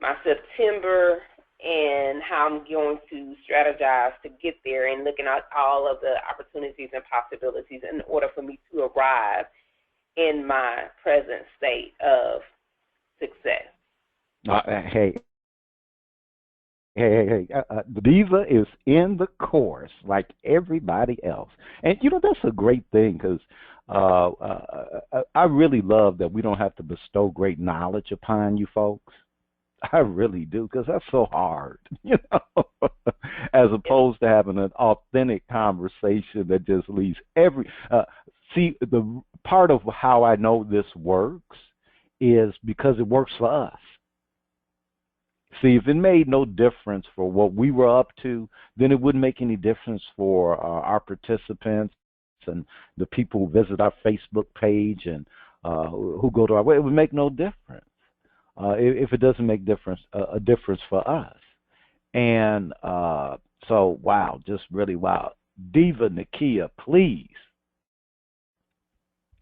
my September, and how I'm going to strategize to get there, and looking at all of the opportunities and possibilities in order for me to arrive in my present state of success. Diva is in the course like everybody else. And, that's a great thing because I really love that we don't have to bestow great knowledge upon you folks. I really do, because that's so hard, as opposed to having an authentic conversation that just leaves see, the part of how I know this works is because it works for us. See, if it made no difference for what we were up to, then it wouldn't make any difference for our participants and the people who visit our Facebook page and who go to our website. It would make no difference if it doesn't make a difference for us. And so, wow, just really wow. Diva Nakia, please.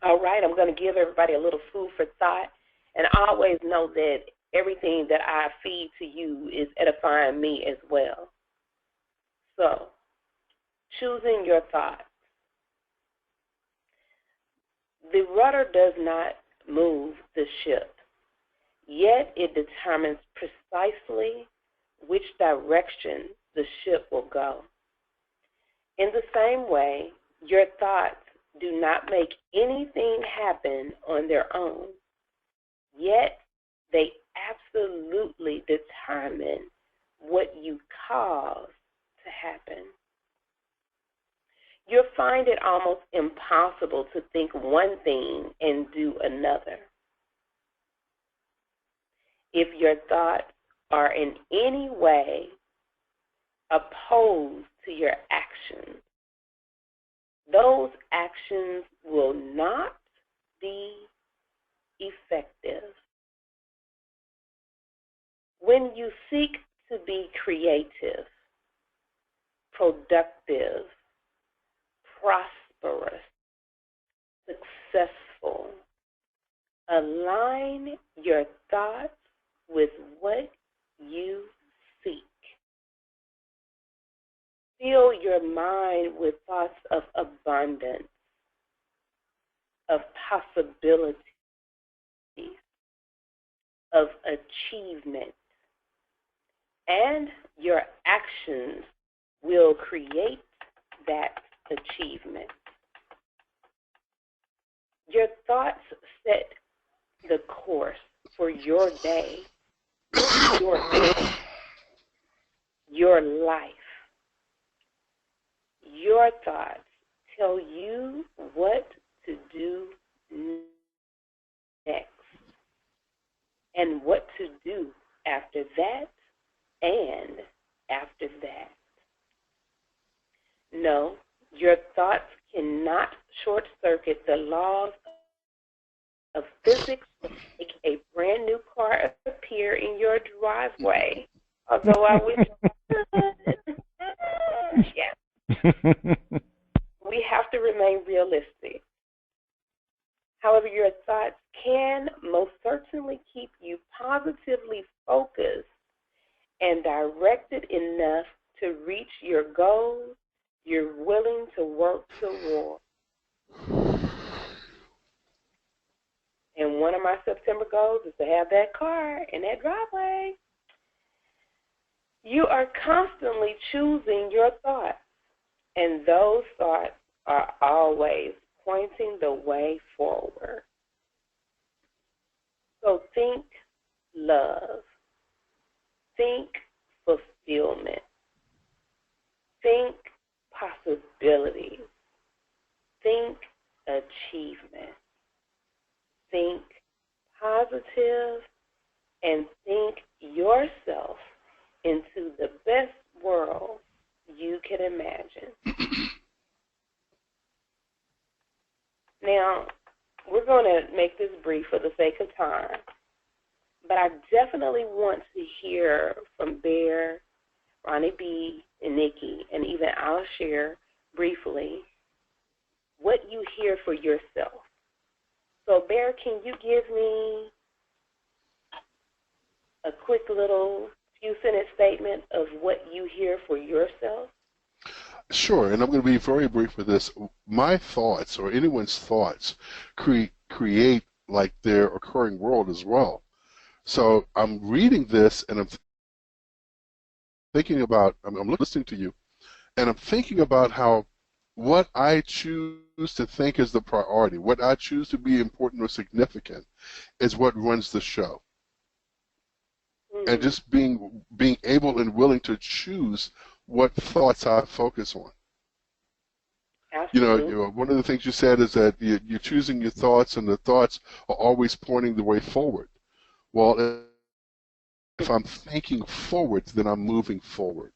All right, I'm going to give everybody a little food for thought. And always know that everything that I feed to you is edifying me as well. So, choosing your thoughts. The rudder does not move the ship, yet it determines precisely which direction the ship will go. In the same way, your thoughts do not make anything happen on their own, yet they absolutely determine what you cause to happen. You'll find it almost impossible to think one thing and do another. If your thoughts are in any way opposed to your actions, those actions will not be effective. When you seek to be creative, productive, prosperous, successful, align your thoughts with what you seek. Fill your mind with thoughts of abundance, of possibilities, of achievement, and your actions will create that achievement. Your thoughts set the course for your day, your day, your life. Your thoughts tell you what to do next and what to do after that and after that. No, your thoughts cannot short-circuit the laws of physics to make a brand new car appear in your driveway. Although I wish yeah. We have to remain realistic. However, your thoughts can most certainly keep you positively focused and directed enough to reach your goals you're willing to work toward. And one of my September goals is to have that car in that driveway. You are constantly choosing your thoughts, and those thoughts are always pointing the way forward. So think love. Think fulfillment. Think possibilities. Think achievement. Think positive, and think yourself into the best world you can imagine. Now, we're going to make this brief for the sake of time, but I definitely want to hear from Bear, Ronnie B., Nikki, and even I'll share briefly what you hear for yourself. So, Bear, can you give me a quick little few sentence statement of what you hear for yourself? Sure, and I'm going to be very brief with this. My thoughts, or anyone's thoughts, create like their occurring world as well. So I'm reading this, and I'm thinking about, I'm listening to you, and I'm thinking about how what I choose to think is the priority, what I choose to be important or significant, is what runs the show. And just being able and willing to choose what thoughts I focus on. Absolutely. You know, one of the things you said is that you're choosing your thoughts, and the thoughts are always pointing the way forward. Well, if I'm thinking forward, then I'm moving forward.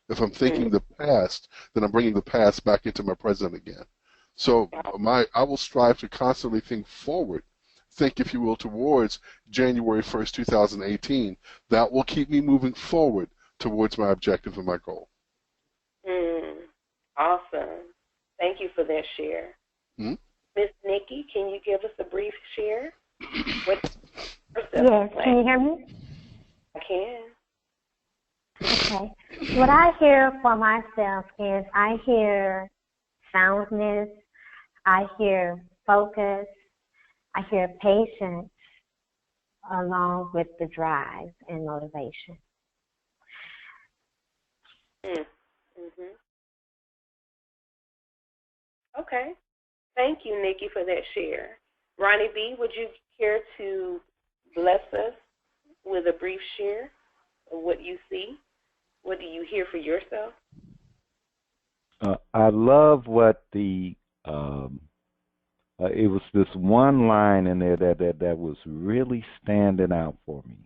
If I'm thinking the past, then I'm bringing the past back into my present again. So I will strive to constantly think forward, think, if you will, towards January 1st, 2018. That will keep me moving forward towards my objective and my goal. Awesome. Thank you for that share. Miss Nikki, can you give us a brief share? Yes, can you hear me? I can. Okay. What I hear for myself is I hear soundness, I hear focus, I hear patience, along with the drive and motivation. Okay. Thank you, Nikki, for that share. Ronnie B., would you care to bless us with a brief share of what you see? What do you hear for yourself? I love what it was this one line in there that was really standing out for me.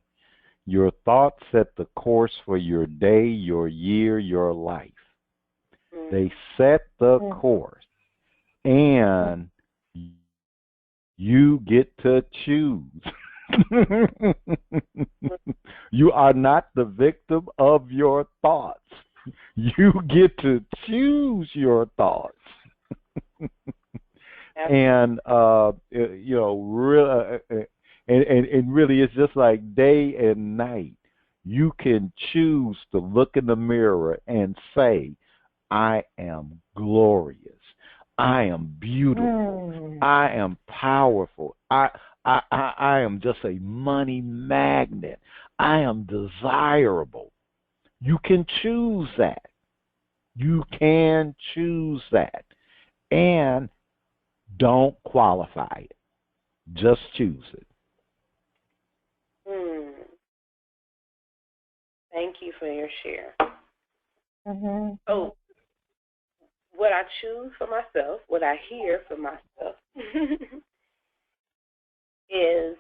Your thoughts set the course for your day, your year, your life. They set the course, and you get to choose. You are not the victim of your thoughts. You get to choose your thoughts. And you know, and really, it's just like day and night. You can choose to look in the mirror and say, I am glorious. I am beautiful. I am powerful. I am just a money magnet. I am desirable. You can choose that. You can choose that. And don't qualify it. Just choose it. Thank you for your share. Oh, what I choose for myself, what I hear for myself, is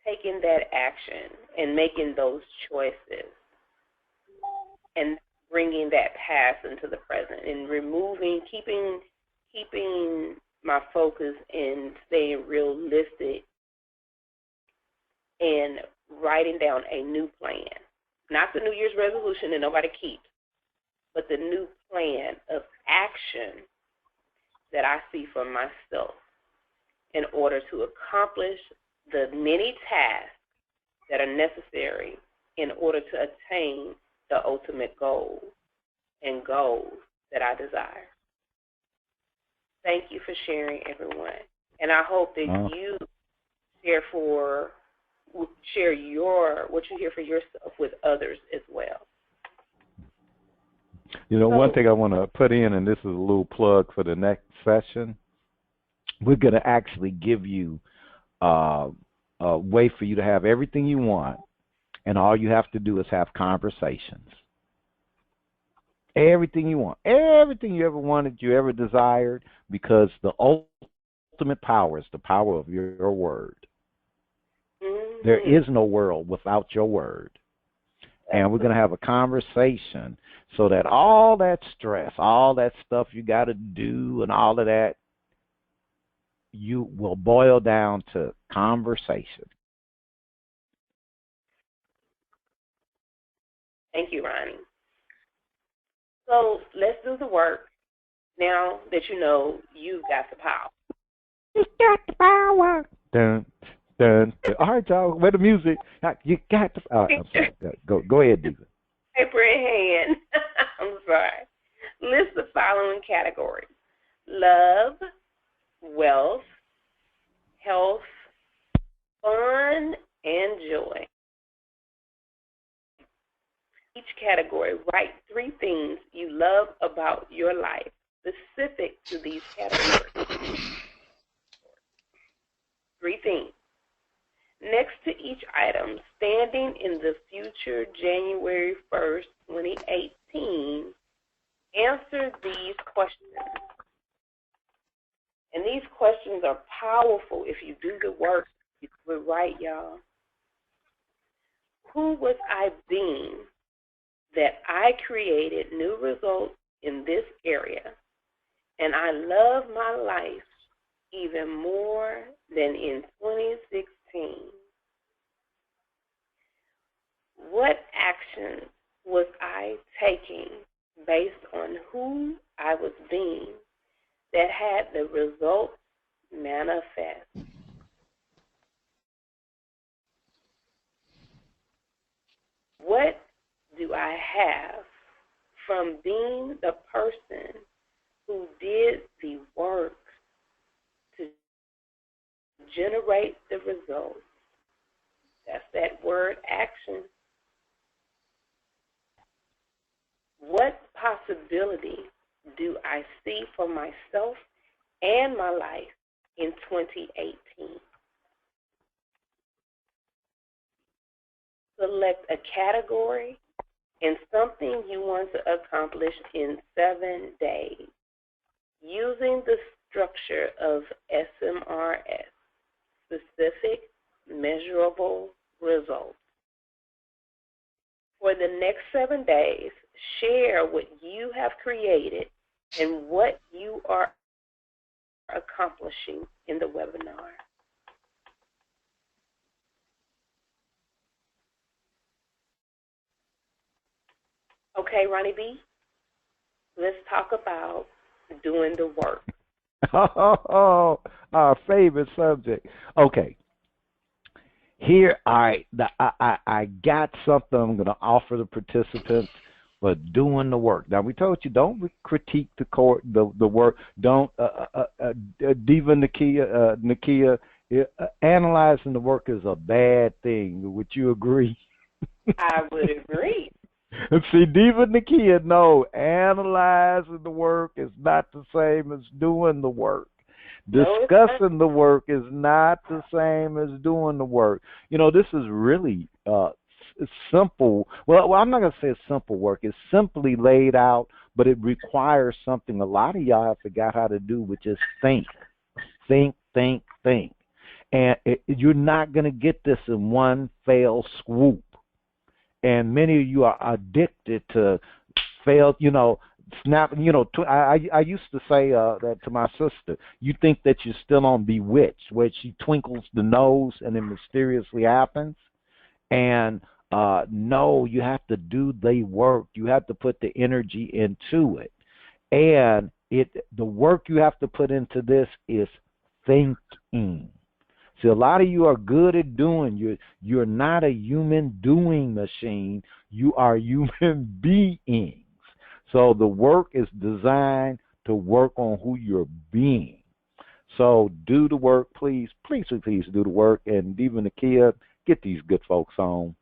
taking that action and making those choices and bringing that past into the present and keeping my focus and staying realistic and writing down a new plan. Not the New Year's resolution that nobody keeps, but the new plan of action that I see for myself in order to accomplish the many tasks that are necessary in order to attain the ultimate goal and goals that I desire. Thank you for sharing, everyone. And I hope that you share what you hear for yourself with others as well. You know, one thing I want to put in, and this is a little plug for the next session, we're going to actually give you a way for you to have everything you want, and all you have to do is have conversations. Everything you want, everything you ever wanted, you ever desired, because the ultimate power is the power of your word. There is no world without your word. And we're going to have a conversation so that all that stress, all that stuff you got to do and all of that, you will boil down to conversation. Thank you, Ronnie. So let's do the work now that you know you've got the power. You got the power. Dun, dun, dun. All right, y'all. Where the music? You got the. All right, I'm sorry. Go ahead, Diva. Paper in hand. I'm sorry. List the following categories: love, wealth, health, fun, and joy. Each category, write 3 things you love about your life specific to these categories. 3 things. Next to each item, standing in the future January 1st, 2018, answer these questions. And these questions are powerful if you do the work. You do it right, y'all. Who was I being that I created new results in this area, and I love my life even more than in 2016? What action was I taking based on who I was being that had the results manifest? What do I have from being the person who did the work to generate the results? That's that word, action. What possibility do I see for myself and my life in 2018? Select a category and something you want to accomplish in 7 days using the structure of SMRS, specific, measurable results. For the next 7 days, share what you have created and what you are accomplishing in the webinar. Okay, Ronnie B., let's talk about doing the work. Oh, our favorite subject. Okay. Here, I got something I'm going to offer the participants for doing the work. Now, we told you don't critique the work. Don't, Diva Nakia, analyzing the work is a bad thing. Would you agree? I would agree. See, Diva Nakia, no, analyzing the work is not the same as doing the work. Discussing the work is not the same as doing the work. You know, this is really simple. Well, I'm not going to say it's simple work. It's simply laid out, but it requires something a lot of y'all have forgot how to do, which is think. Think. And you're not going to get this in one fell swoop. And many of you are addicted to snap. I used to say that to my sister. You think that you're still on Bewitched, where she twinkles the nose and it mysteriously happens. And no, you have to do the work. You have to put the energy into it. And the work you have to put into this is thinking. See, a lot of you are good at doing. You're not a human doing machine. You are human beings. So the work is designed to work on who you're being. So do the work, please. Please do the work. And Diva Nakia, get these good folks on.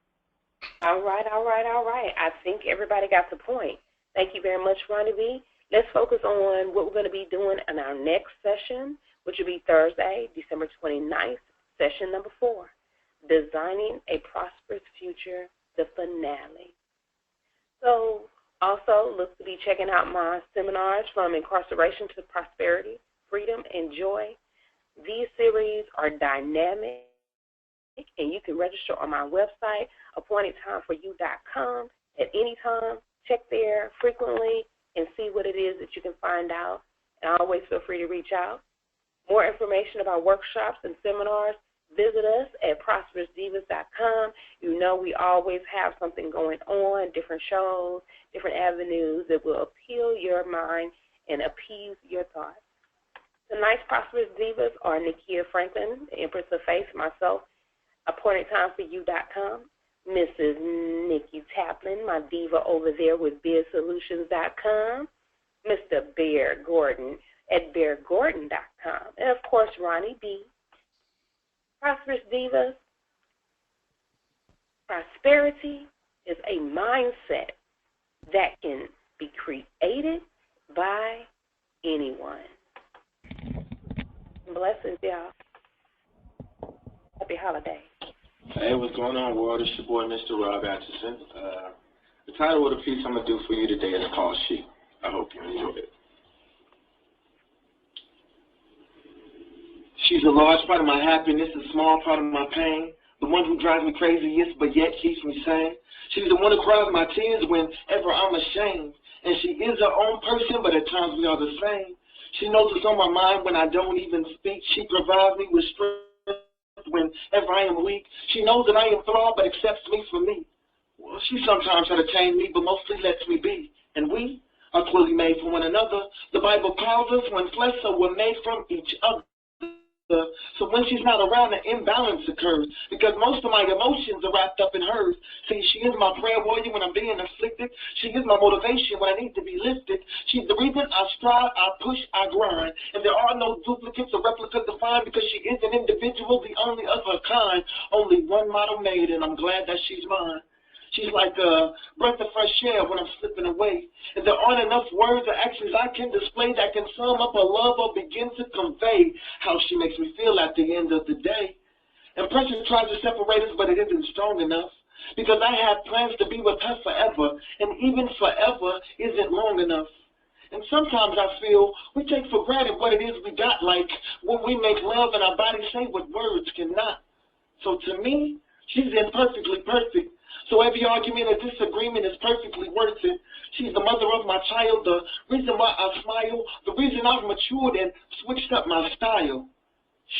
All right. I think everybody got the point. Thank you very much, Ronnie B. Let's focus on what we're going to be doing in our next session, which will be Thursday, December 29th, session number 4, Designing a Prosperous Future, the finale. So also look to be checking out my seminars from incarceration to prosperity, freedom, and joy. These series are dynamic, and you can register on my website, appointedtimeforyou.com, at any time. Check there frequently and see what it is that you can find out. And always feel free to reach out. More information about workshops and seminars Visit us at prosperousdivas.com. You know we always have something going on, different shows, different avenues that will appeal your mind and appease your thoughts. Tonight's Prosperous Divas are Nakia Franklin, the Empress of Faith, myself, appointedtimeforyou.com, Mrs. Nikki Taplin, my diva over there with BizSolutions.com, Mr. Bear Gordon at BearGordon.com, and, of course, Ronnie B. Prosperous Divas, prosperity is a mindset that can be created by anyone. Blessings, y'all. Happy holiday. Hey, what's going on, world? It's your boy, Mr. Rob Atchison. The title of the piece I'm going to do for you today is called She. I hope you enjoy it. She's a large part of my happiness, a small part of my pain, the one who drives me crazy, yes, but yet keeps me sane. She's the one who cries my tears whenever I'm ashamed. And she is her own person, but at times we are the same. She knows what's on my mind when I don't even speak. She provides me with strength whenever I am weak. She knows that I am flawed, but accepts me for me. Well, she sometimes tries to change me, but mostly lets me be. And we are clearly made from one another. The Bible calls us when flesh, so we're made from each other. So when she's not around, an imbalance occurs because most of my emotions are wrapped up in hers. See, she is my prayer warrior when I'm being afflicted. She is my motivation when I need to be lifted. She's the reason I strive, I push, I grind. And there are no duplicates or replicas to find because she is an individual, the only of her kind. Only one model made, and I'm glad that she's mine. She's like a breath of fresh air when I'm slipping away. And there aren't enough words or actions I can display that can sum up a love or begin to convey how she makes me feel at the end of the day. And pressure tries to separate us, but it isn't strong enough. Because I have plans to be with her forever, and even forever isn't long enough. And sometimes I feel we take for granted what it is we got, like when we make love and our bodies say what words cannot. So to me, she's imperfectly perfect. So every argument or disagreement is perfectly worth it. She's the mother of my child, the reason why I smile, the reason I've matured and switched up my style.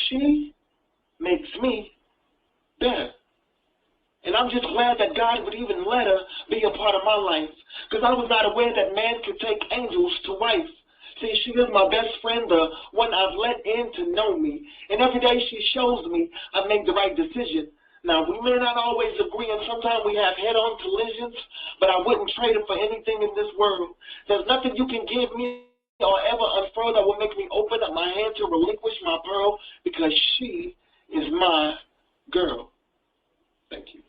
She makes me better. And I'm just glad that God would even let her be a part of my life, because I was not aware that man could take angels to wife. See, she is my best friend, the one I've let in to know me. And every day she shows me I make the right decision. Now, we may not always agree, and sometimes we have head-on collisions, but I wouldn't trade it for anything in this world. There's nothing you can give me or ever unfurl that will make me open up my hand to relinquish my pearl, because she is my girl. Thank you.